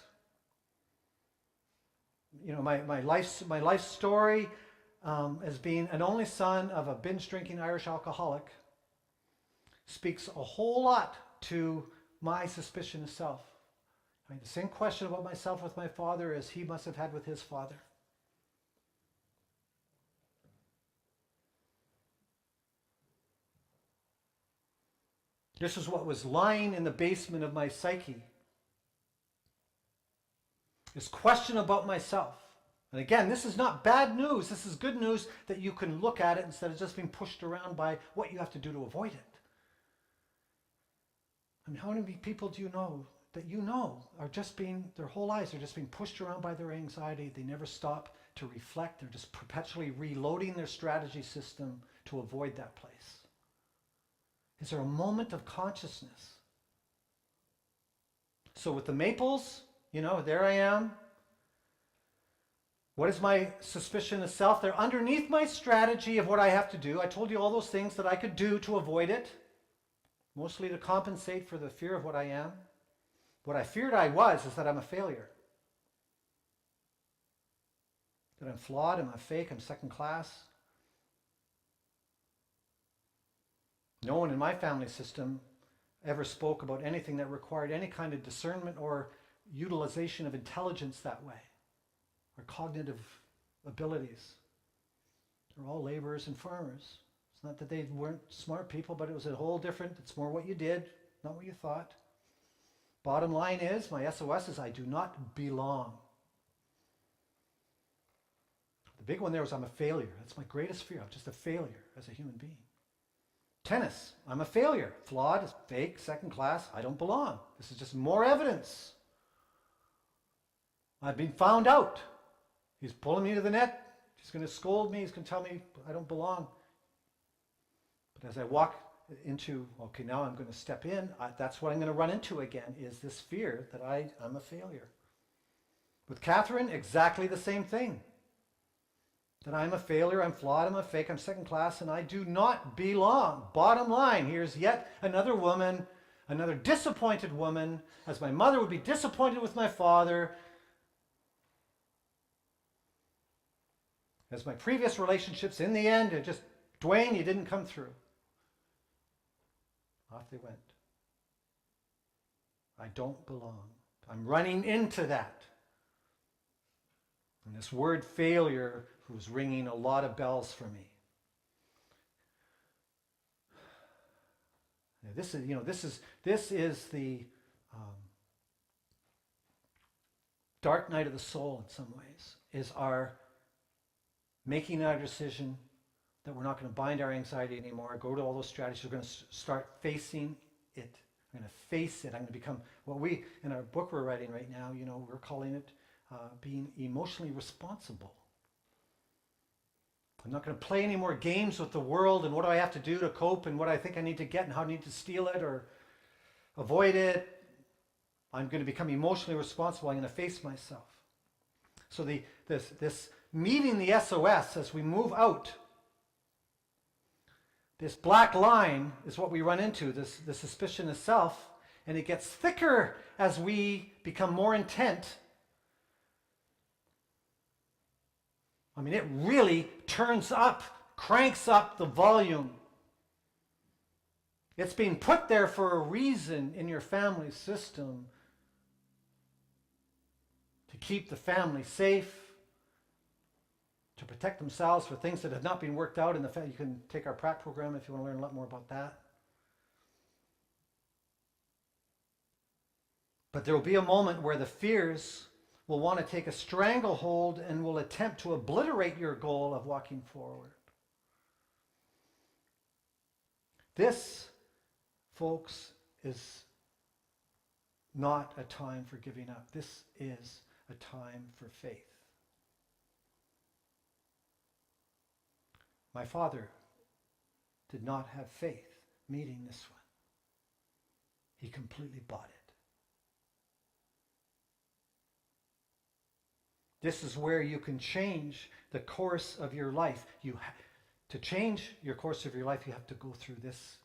You know, my life story as being an only son of a binge drinking Irish alcoholic speaks a whole lot to my suspicion of self. I had the same question about myself with my father as he must have had with his father. This is what was lying in the basement of my psyche. This question about myself. And again, this is not bad news. This is good news that you can look at it instead of just being pushed around by what you have to do to avoid it. I mean, how many people do you know that are just their whole lives are just being pushed around by their anxiety. They never stop to reflect. They're just perpetually reloading their strategy system to avoid that place. Is there a moment of consciousness? So with the maples, you know, there I am. What is my suspicion of self? They're underneath my strategy of what I have to do. I told you all those things that I could do to avoid it, mostly to compensate for the fear of what I am. What I feared I was is that I'm a failure. That I'm flawed, I'm a fake, I'm second class. No one in my family system ever spoke about anything that required any kind of discernment or utilization of intelligence that way, or cognitive abilities. They're all laborers and farmers. It's not that they weren't smart people, but it was a whole different, it's more what you did, not what you thought. Bottom line is, my SOS is I do not belong. The big one there was I'm a failure. That's my greatest fear. I'm just a failure as a human being. Tennis, I'm a failure. Flawed, fake, second class, I don't belong. This is just more evidence. I've been found out. He's pulling me to the net. He's going to scold me. He's going to tell me I don't belong. But as I walk into, okay, now I'm going to step in, that's what I'm going to run into again, is this fear that I'm a failure. With Catherine, exactly the same thing. that I'm a failure, I'm flawed, I'm a fake, I'm second class, and I do not belong. Bottom line, here's yet another woman, another disappointed woman, as my mother would be disappointed with my father, as my previous relationships, in the end, it just, Duane, you didn't come through. Off they went. I don't belong. I'm running into that. And this word failure was ringing a lot of bells for me. Now, this is the dark night of the soul in some ways, is our making our decision that we're not going to bind our anxiety anymore, go to all those strategies, we're going to start facing it. I'm going to face it. I'm going to become what we, in our book we're writing right now, we're calling it being emotionally responsible. I'm not going to play any more games with the world and what do I have to do to cope and what I think I need to get and how I need to steal it or avoid it. I'm going to become emotionally responsible. I'm going to face myself. So this meeting the SOS as we move out, this black line is what we run into, the suspicion of self, and it gets thicker as we become more intent. I mean, it really turns up, cranks up the volume. It's being put there for a reason in your family system to keep the family safe, to protect themselves for things that have not been worked out in the family. You can take our PRAC program if you want to learn a lot more about that. But there will be a moment where the fears will want to take a stranglehold and will attempt to obliterate your goal of walking forward. This, folks, is not a time for giving up. This is a time for faith. My father did not have faith meeting this one. He completely bought it. This is where you can change the course of your life. To change your course of your life, you have to go through this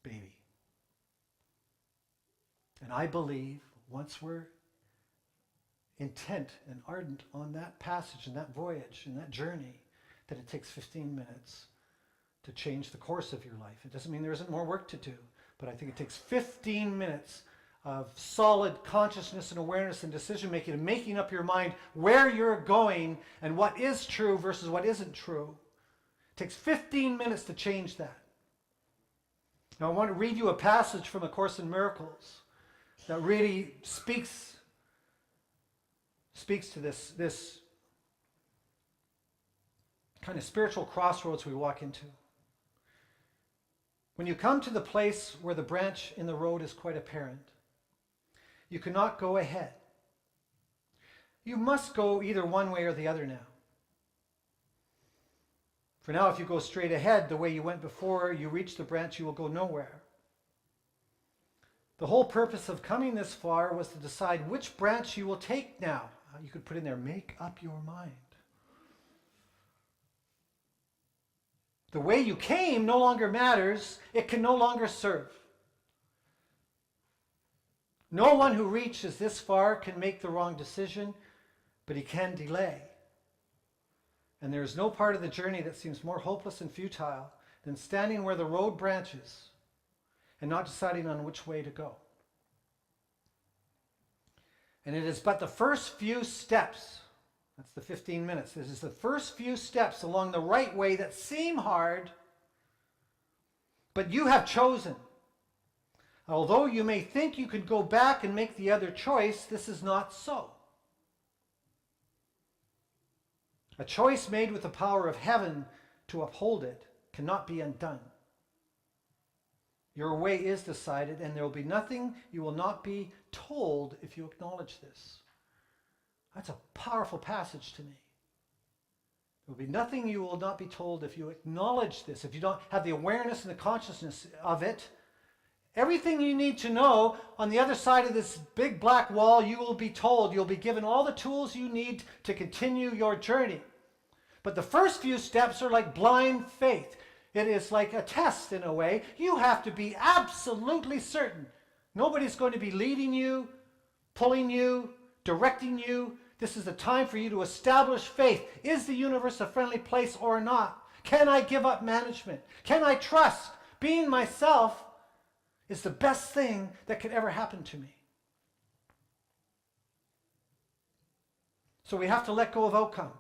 baby. And I believe once we're intent and ardent on that passage and that voyage and that journey, that it takes 15 minutes to change the course of your life. It doesn't mean there isn't more work to do, but I think it takes 15 minutes of solid consciousness and awareness and decision making and making up your mind where you're going and what is true versus what isn't true. It takes 15 minutes to change that. Now I want to read you a passage from A Course in Miracles that really speaks to this kind of spiritual crossroads we walk into. When you come to the place where the branch in the road is quite apparent, you cannot go ahead. You must go either one way or the other now. For now, if you go straight ahead the way you went before you reach the branch, you will go nowhere. The whole purpose of coming this far was to decide which branch you will take now. You could put in there, make up your mind. The way you came no longer matters. It can no longer serve. No one who reaches this far can make the wrong decision, but he can delay. And there is no part of the journey that seems more hopeless and futile than standing where the road branches and not deciding on which way to go. And it is but the first few steps, that's the 15 minutes, this is the first few steps along the right way that seem hard, but you have chosen. Although you may think you could go back and make the other choice, this is not so. A choice made with the power of heaven to uphold it cannot be undone. Your way is decided, and there will be nothing you will not be told if you acknowledge this. That's a powerful passage to me. There will be nothing you will not be told if you acknowledge this, if you don't have the awareness and the consciousness of it. Everything you need to know on the other side of this big black wall, you will be told. You'll be given all the tools you need to continue your journey. But the first few steps are like blind faith. It is like a test in a way. You have to be absolutely certain. Nobody's going to be leading you, pulling you, directing you. This is the time for you to establish faith. Is the universe a friendly place or not? Can I give up management? Can I trust? Being myself is the best thing that could ever happen to me. So we have to let go of outcome.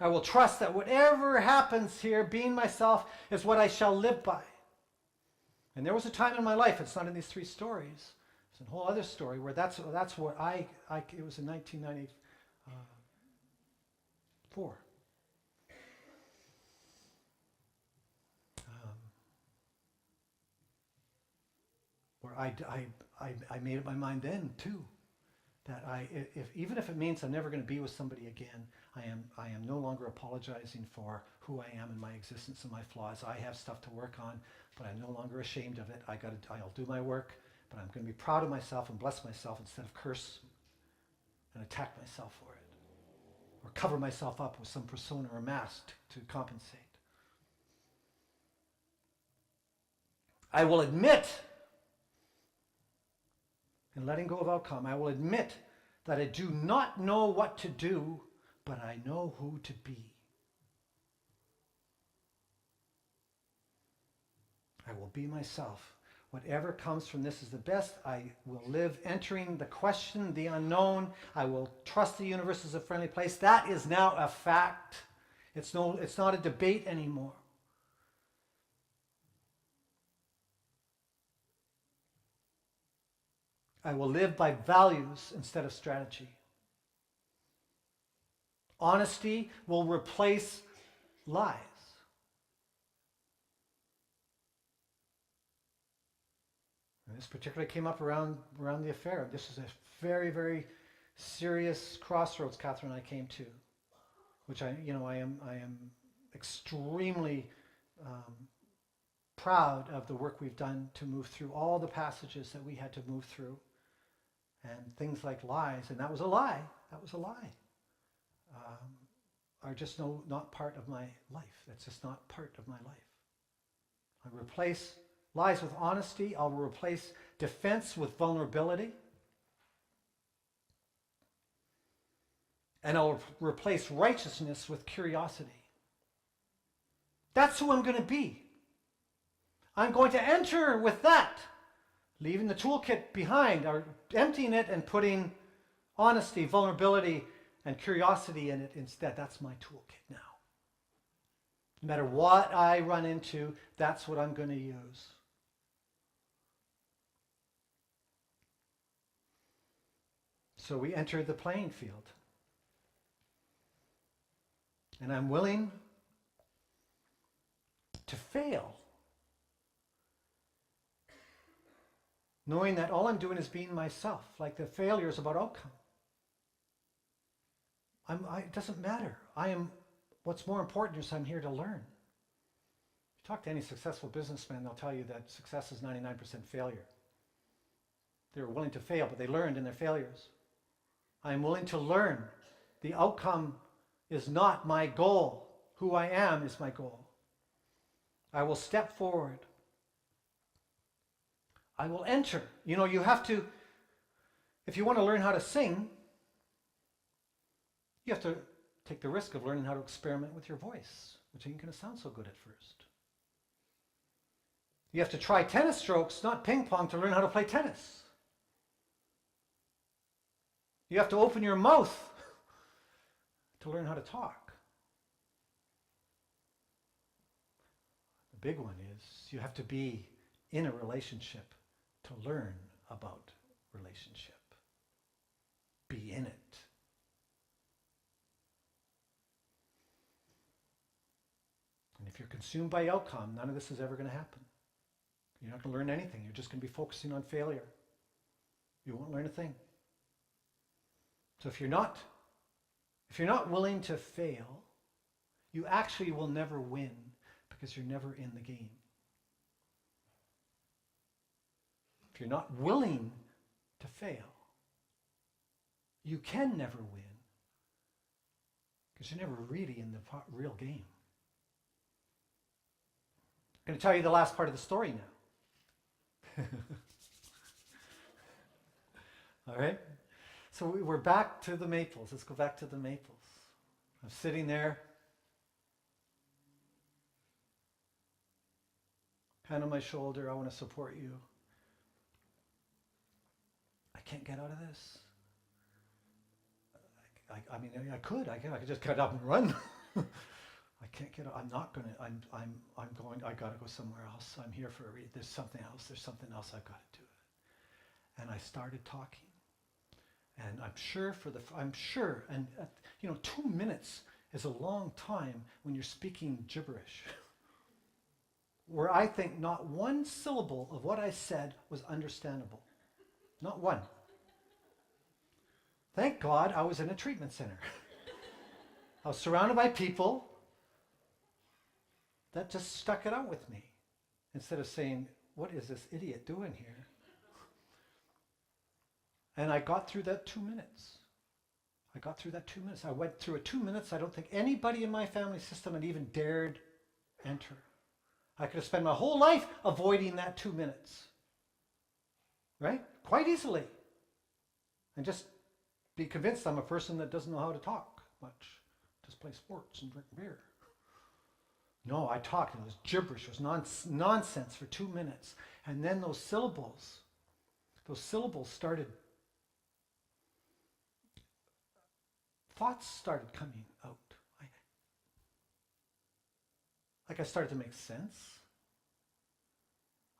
I will trust that whatever happens here, being myself, is what I shall live by. And there was a time in my life, it's not in these three stories, it's a whole other story where that's what it was in 1994. Where I made up my mind then too, that even if it means I'm never going to be with somebody again, I am no longer apologizing for who I am and my existence and my flaws. I have stuff to work on, but I'm no longer ashamed of it. I'll do my work, but I'm going to be proud of myself and bless myself instead of curse and attack myself for it, or cover myself up with some persona or mask to compensate. I will admit, in letting go of outcome, I will admit that I do not know what to do, but I know who to be. I will be myself. Whatever comes from this is the best. I will live entering the question, the unknown. I will trust the universe as a friendly place. That is now a fact. It's not a debate anymore. I will live by values instead of strategy. Honesty will replace lies. And this particularly came up around the affair. This is a very, very serious crossroads Catherine and I came to, which I am extremely proud of the work we've done to move through all the passages that we had to move through, and things like lies, and that was a lie. Are just not part of my life. That's just not part of my life. I replace lies with honesty. I'll replace defense with vulnerability. And I'll replace righteousness with curiosity. That's who I'm going to be. I'm going to enter with that, leaving the toolkit behind, or emptying it and putting honesty, vulnerability, and curiosity in it instead. That's my toolkit now. No matter what I run into, that's what I'm going to use. So we enter the playing field. And I'm willing to fail, knowing that all I'm doing is being myself. Like the failure is about outcome. It doesn't matter. What's more important is I'm here to learn. If you talk to any successful businessman, they'll tell you that success is 99% failure. They were willing to fail, but they learned in their failures. I am willing to learn. The outcome is not my goal. Who I am is my goal. I will step forward. I will enter. You have to, if you want to learn how to sing, you have to take the risk of learning how to experiment with your voice, which ain't going to sound so good at first. You have to try tennis strokes, not ping pong, to learn how to play tennis. You have to open your mouth to learn how to talk. The big one is you have to be in a relationship to learn about relationship. Be in it. And if you're consumed by outcome, none of this is ever going to happen. You're not going to learn anything. You're just going to be focusing on failure. You won't learn a thing. So if you're not willing to fail, you actually will never win because you're never in the game. If you're not willing to fail, you can never win Because you're never really in the real game. I'm going to tell you the last part of the story now. All right? So we're back to the Maples. Let's go back to the Maples. I'm sitting there, hand on my shoulder, I want to support you. I can't get out of this. I mean, I could just get up and run. I can't get out. I'm not going to, I'm going, I got to go somewhere else. I'm here for a reason. There's something else I've got to do it. And I started talking. And I'm sure, and 2 minutes is a long time when you're speaking gibberish. Where I think not one syllable of what I said was understandable. Not one. Thank God I was in a treatment center. I was surrounded by people that just stuck it out with me. Instead of saying, what is this idiot doing here? And I got through that 2 minutes. I went through a 2 minutes I don't think anybody in my family system had even dared enter. I could have spent my whole life avoiding that 2 minutes. Right? Quite easily. And just be convinced I'm a person that doesn't know how to talk much. Just play sports and drink beer. No, I talked and it was gibberish. It was nonsense for 2 minutes. And then those syllables started, thoughts started coming out. I started to make sense.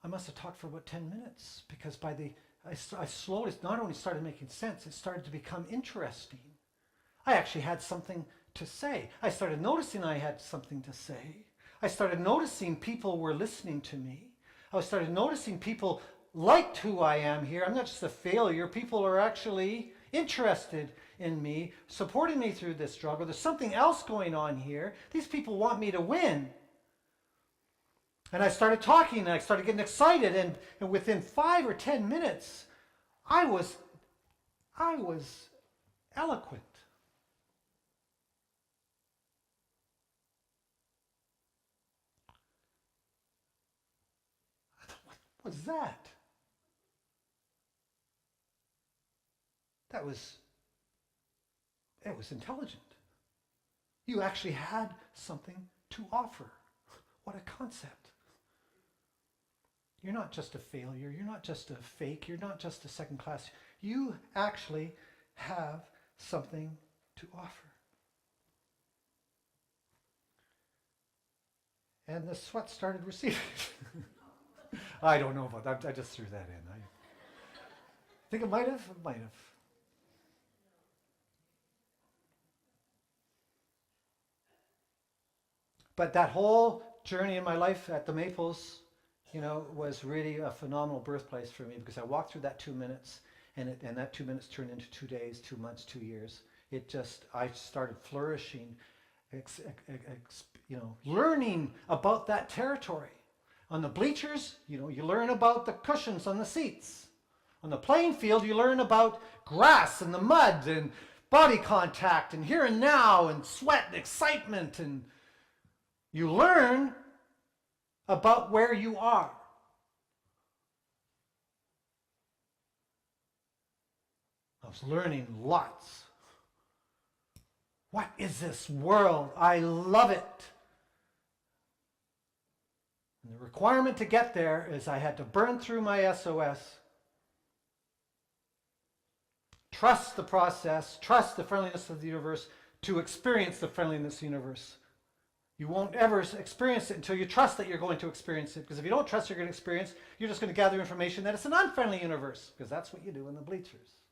I must have talked for about 10 minutes because I slowly not only started making sense, it started to become interesting. I actually had something to say. I started noticing I had something to say. I started noticing people were listening to me. I started noticing people liked who I am here. I'm not just a failure. People are actually interested in me, supporting me through this struggle. There's something else going on here. These people want me to win. And I started talking and I started getting excited, and within 5 or 10 minutes, I was eloquent. I thought, what was that? It was intelligent. You actually had something to offer. What a concept. You're not just a failure. You're not just a fake. You're not just a second class. You actually have something to offer. And the sweat started receding. I don't know about that. I just threw that in. I think it might have. It might have. But that whole journey in my life at the Maples, was really a phenomenal birthplace for me because I walked through that 2 minutes, and that 2 minutes turned into 2 days, 2 months, 2 years. I started flourishing, learning about that territory. On the bleachers, you learn about the cushions on the seats. On the playing field, you learn about grass and the mud and body contact and here and now and sweat and excitement, and you learn about where you are. I was learning lots. What is this world? I love it. And the requirement to get there is I had to burn through my SOS, trust the process, trust the friendliness of the universe to experience the friendliness of the universe. You won't ever experience it until you trust that you're going to experience it. Because if you don't trust you're going to experience, you're just going to gather information that it's an unfriendly universe. Because that's what you do in the bleachers.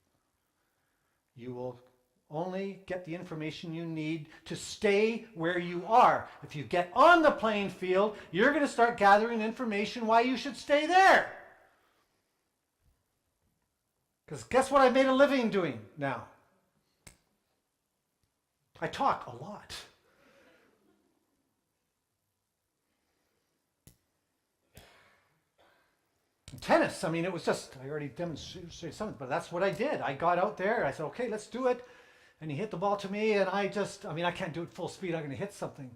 You will only get the information you need to stay where you are. If you get on the playing field, you're going to start gathering information why you should stay there. Because guess what I've made a living doing now? I talk a lot. Tennis, it was just, I already demonstrated something, but that's what I did. I got out there, I said, okay, let's do it. And he hit the ball to me, and I can't do it full speed. I'm going to hit something.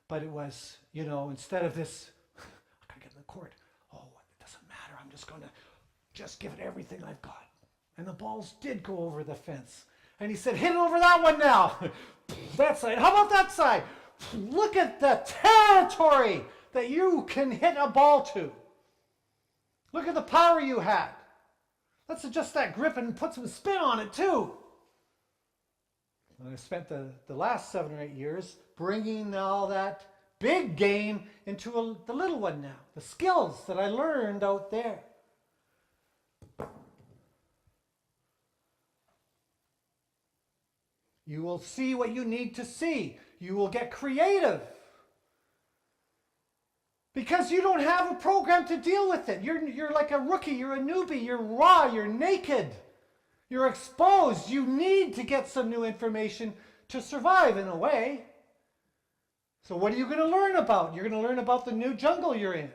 But it was, instead of this, I gotta get in the court. Oh, it doesn't matter. I'm just going to just give it everything I've got. And the balls did go over the fence. And he said, hit it over that one now. That side. How about that side? Look at the territory that you can hit a ball to. Look at the power you had. Let's adjust that grip and put some spin on it too. And I spent the last 7 or 8 years bringing all that big game into the little one now. The skills that I learned out there. You will see what you need to see. You will get creative. Because you don't have a program to deal with it. You're like a rookie. You're a newbie. You're raw. You're naked. You're exposed. You need to get some new information to survive in a way. So what are you going to learn about? You're going to learn about the new jungle you're in.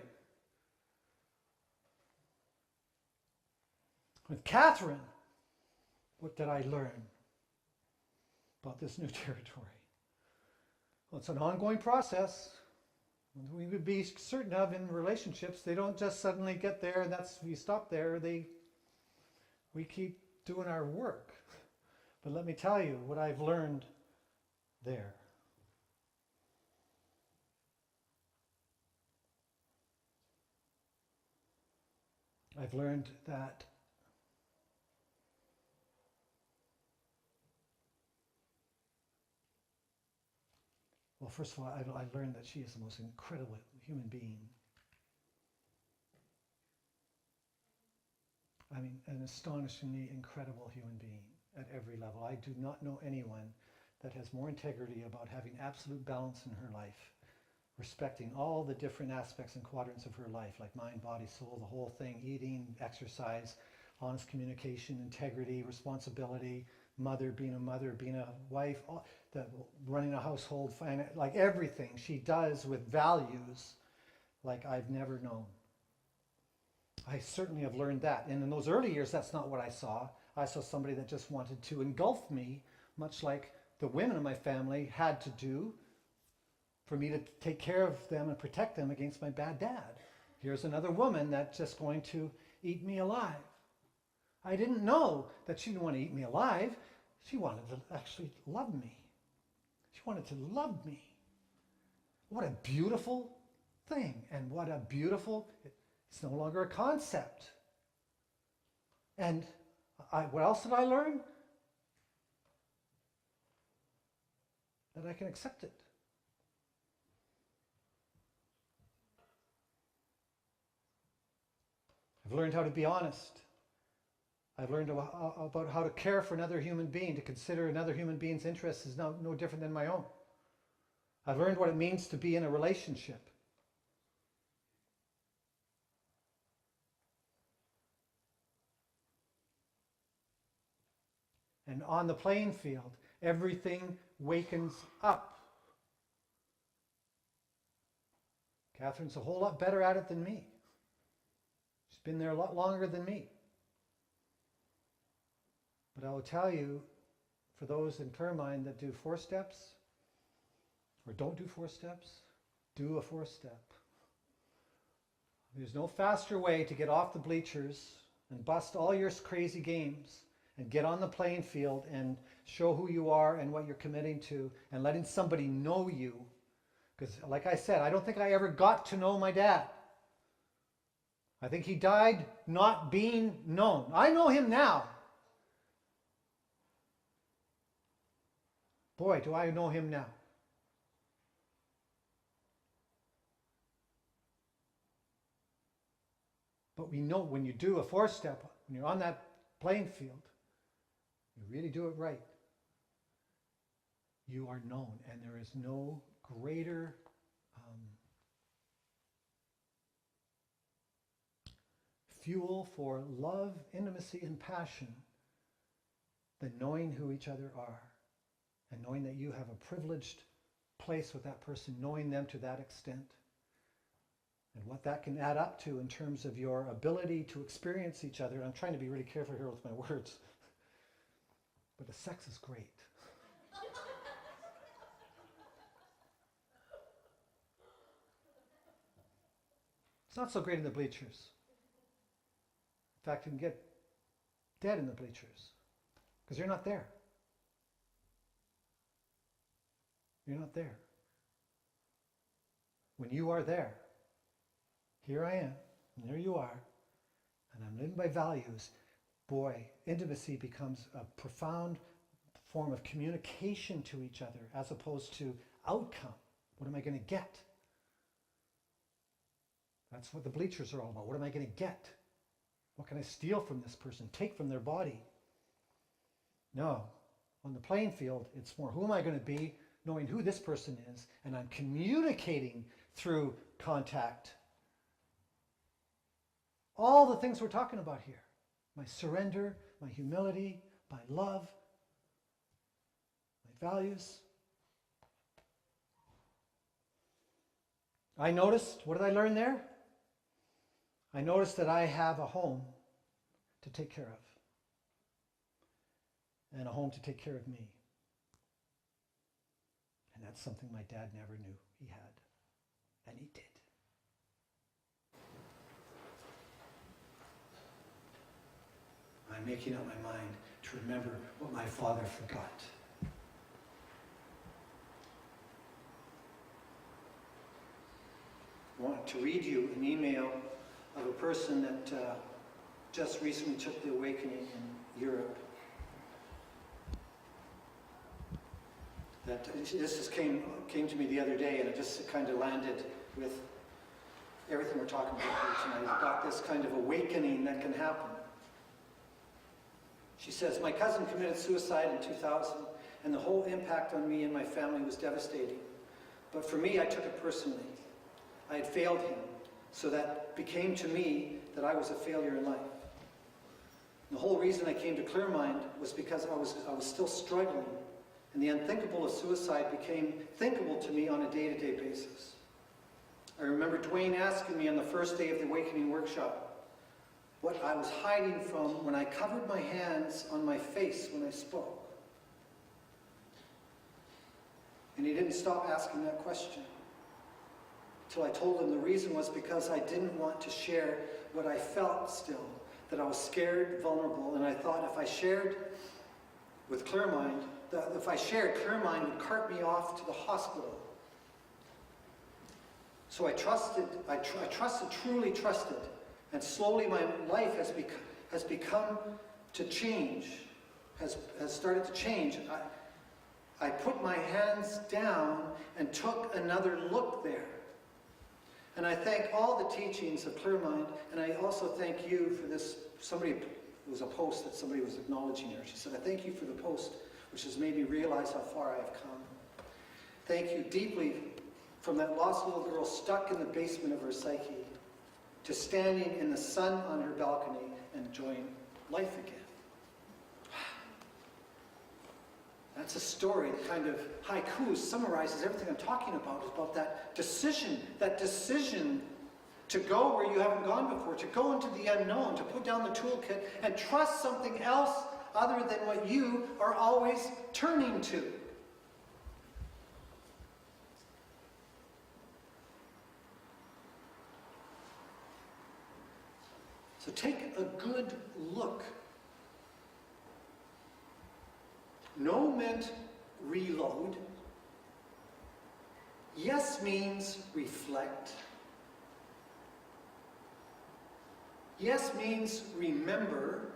With Catherine, what did I learn about this new territory? Well, it's an ongoing process. We would be certain of in relationships. They don't just suddenly get there and you stop there. We keep doing our work. But let me tell you what I've learned there. I've learned that well, first of all, I learned that she is the most incredible human being. I mean, an astonishingly incredible human being at every level. I do not know anyone that has more integrity about having absolute balance in her life, respecting all the different aspects and quadrants of her life, like mind, body, soul, the whole thing, eating, exercise, honest communication, integrity, responsibility, being a wife, running a household, like everything she does with values like I've never known. I certainly have learned that. And in those early years, that's not what I saw. I saw somebody that just wanted to engulf me, much like the women in my family had to do for me to take care of them and protect them against my bad dad. Here's another woman that's just going to eat me alive. I didn't know that she didn't want to eat me alive. She wanted to actually love me. She wanted to love me. What a beautiful thing. And what a beautiful, it's no longer a concept. And what else did I learn? That I can accept it. I've learned how to be honest. I've learned about how to care for another human being, to consider another human being's interests is no different than my own. I've learned what it means to be in a relationship. And on the playing field, everything wakens up. Catherine's a whole lot better at it than me. She's been there a lot longer than me. But I will tell you, for those in Carmine that do 4 steps, or don't do 4 steps, do a 4-step. There's no faster way to get off the bleachers and bust all your crazy games and get on the playing field and show who you are and what you're committing to and letting somebody know you. Because like I said, I don't think I ever got to know my dad. I think he died not being known. I know him now. Boy, do I know him now. But we know when you do a 4-step, when you're on that playing field, you really do it right. You are known, and there is no greater fuel for love, intimacy, and passion than knowing who each other are and knowing that you have a privileged place with that person, knowing them to that extent, and what that can add up to in terms of your ability to experience each other. I'm trying to be really careful here with my words, but the sex is great. It's not so great in the bleachers. In fact, you can get dead in the bleachers because you're not there. You're not there. When you are there, here I am, and there you are, and I'm living by values, boy, intimacy becomes a profound form of communication to each other as opposed to outcome. What am I going to get? That's what the bleachers are all about. What am I going to get? What can I steal from this person, take from their body? No. On the playing field, it's more, who am I going to be, knowing who this person is, and I'm communicating through contact. All the things we're talking about here. My surrender, my humility, my love, my values. I noticed, what did I learn there? I noticed that I have a home to take care of. And a home to take care of me. And that's something my dad never knew he had. And he did. I'm making up my mind to remember what my father forgot. I want to read you an email of a person that just recently took the awakening in Europe. That this just came to me the other day, and it just kind of landed with everything we're talking about here tonight. I've got this kind of awakening that can happen. She says, my cousin committed suicide in 2000, and the whole impact on me and my family was devastating. But for me, I took it personally. I had failed him, so that became to me that I was a failure in life. And the whole reason I came to Clear Mind was because I was still struggling, and the unthinkable of suicide became thinkable to me on a day-to-day basis. I remember Duane asking me on the first day of the Awakening workshop what I was hiding from when I covered my hands on my face when I spoke. And he didn't stop asking that question until I told him the reason was because I didn't want to share what I felt still, that I was scared, vulnerable, and I thought if I shared with Clear Mind, if I shared, Clear Mind would cart me off to the hospital. So I truly trusted, and slowly my life has become to change, has started to change. I put my hands down and took another look there. And I thank all the teachings of Clear Mind, and I also thank you for this. It was a post that somebody was acknowledging her. She said, I thank you for the post, which has made me realize how far I have come. Thank you deeply from that lost little girl stuck in the basement of her psyche to standing in the sun on her balcony and enjoying life again. That's a story that kind of haiku summarizes everything I'm talking about that decision to go where you haven't gone before, to go into the unknown, to put down the toolkit and trust something else other than what you are always turning to. So take a good look. No meant reload. Yes means reflect. Yes means remember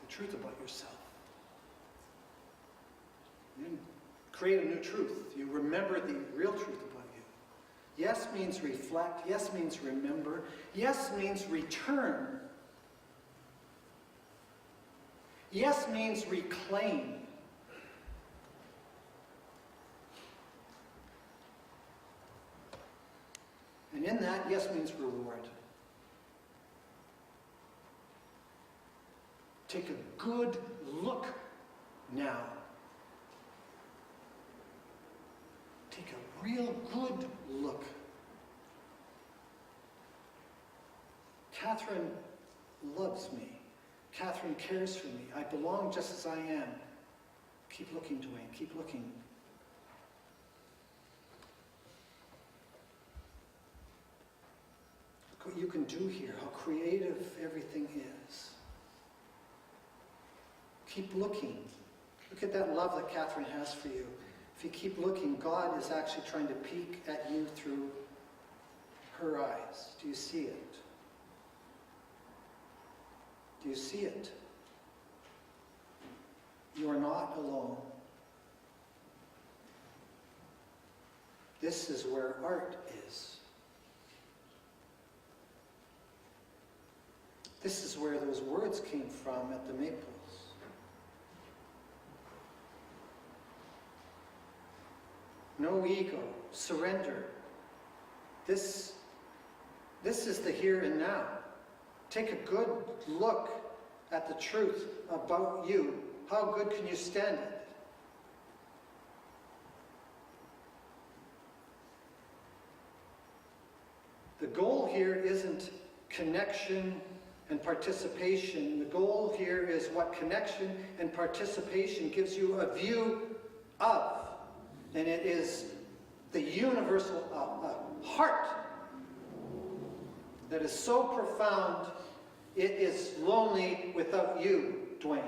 the truth about yourself. You create a new truth. You remember the real truth about you. Yes means reflect. Yes means remember. Yes means return. Yes means reclaim. And in that, yes means reward. Take a good look now. Take a real good look. Catherine loves me. Catherine cares for me. I belong just as I am. Keep looking, Duane. Keep looking. what you can do here, how creative everything is. Keep looking. Look at that love that Catherine has for you. If you keep looking, God is actually trying to peek at you through her eyes. Do you see it? Do you see it? You are not alone. This is where art is. This is where those words came from at the Maples. No ego, surrender. This is the here and now. Take a good look at the truth about you. How good can you stand it? The goal here isn't connection and participation. The goal here is what connection and participation gives you a view of. And it is the universal heart that is so profound, it is lonely without you, Duane.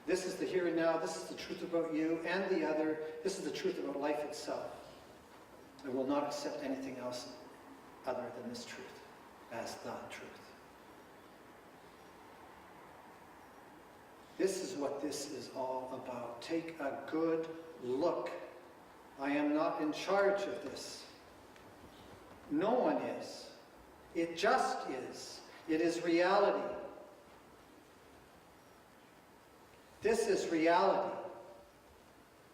This is the here and now. This is the truth about you and the other. This is the truth about life itself. I will not accept anything else other than this truth as the truth. This is what this is all about. Take a good look. I am not in charge of this. No one is. It just is. It is reality. This is reality.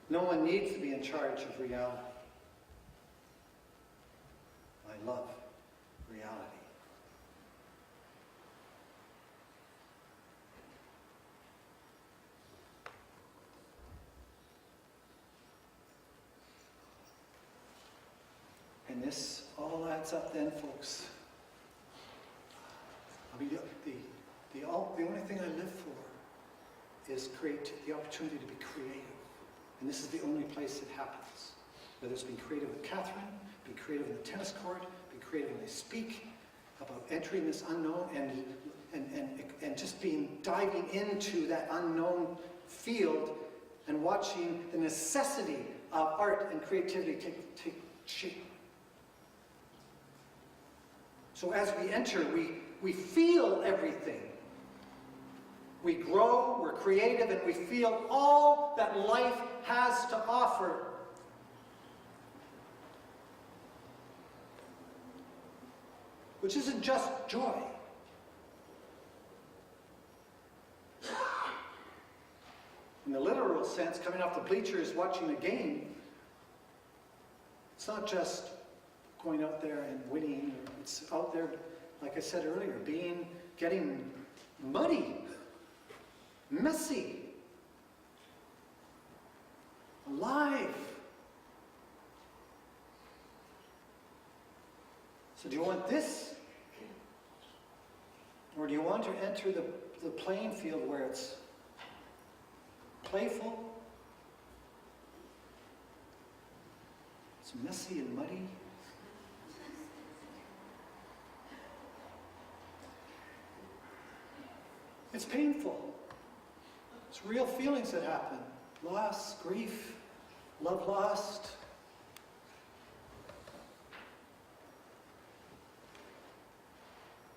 No one needs to be in charge of reality. I love reality. And this all adds up then, folks. I mean, the only thing I live for is the opportunity to be creative. And this is the only place it happens. Whether it's being creative with Catherine, be creative in the tennis court, be creative when I speak about entering this unknown and just diving into that unknown field and watching the necessity of art and creativity take shape. So as we enter, we feel everything. We grow, we're creative, and we feel all that life has to offer. Which isn't just joy. In the literal sense, coming off the bleachers, watching a game, it's not just going out there and winning. It's out there, like I said earlier, getting muddy, messy, alive. So do you want this? Or do you want to enter the playing field where it's playful, it's messy and muddy, it's painful. It's real feelings that happen. Loss, grief, love lost.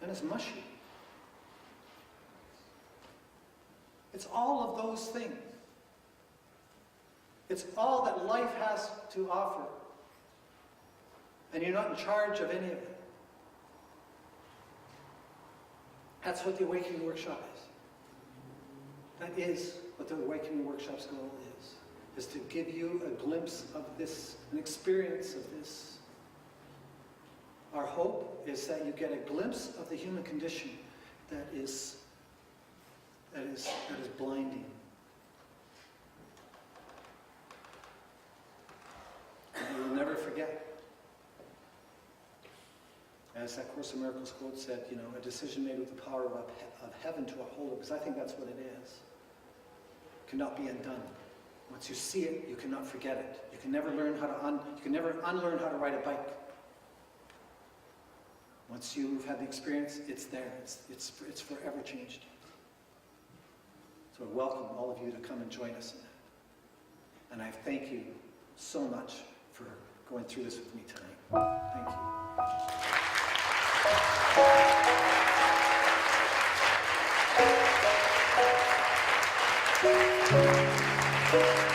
And it's mushy. It's all of those things. It's all that life has to offer. And you're not in charge of any of it. That's what the Awakening Workshop is. That is what the Awakening Workshop's goal is to give you a glimpse of this, an experience of this. Our hope is that you get a glimpse of the human condition that is blinding. And you will never forget. As that Course in Miracles quote said, a decision made with the power of heaven to uphold it, because I think that's what it is. Cannot be undone. Once you see it, you cannot forget it. You can never learn how to you can never unlearn how to ride a bike. Once you've had the experience, it's there. It's forever changed. So I welcome all of you to come and join us in that. And I thank you so much for going through this with me tonight. Thank you.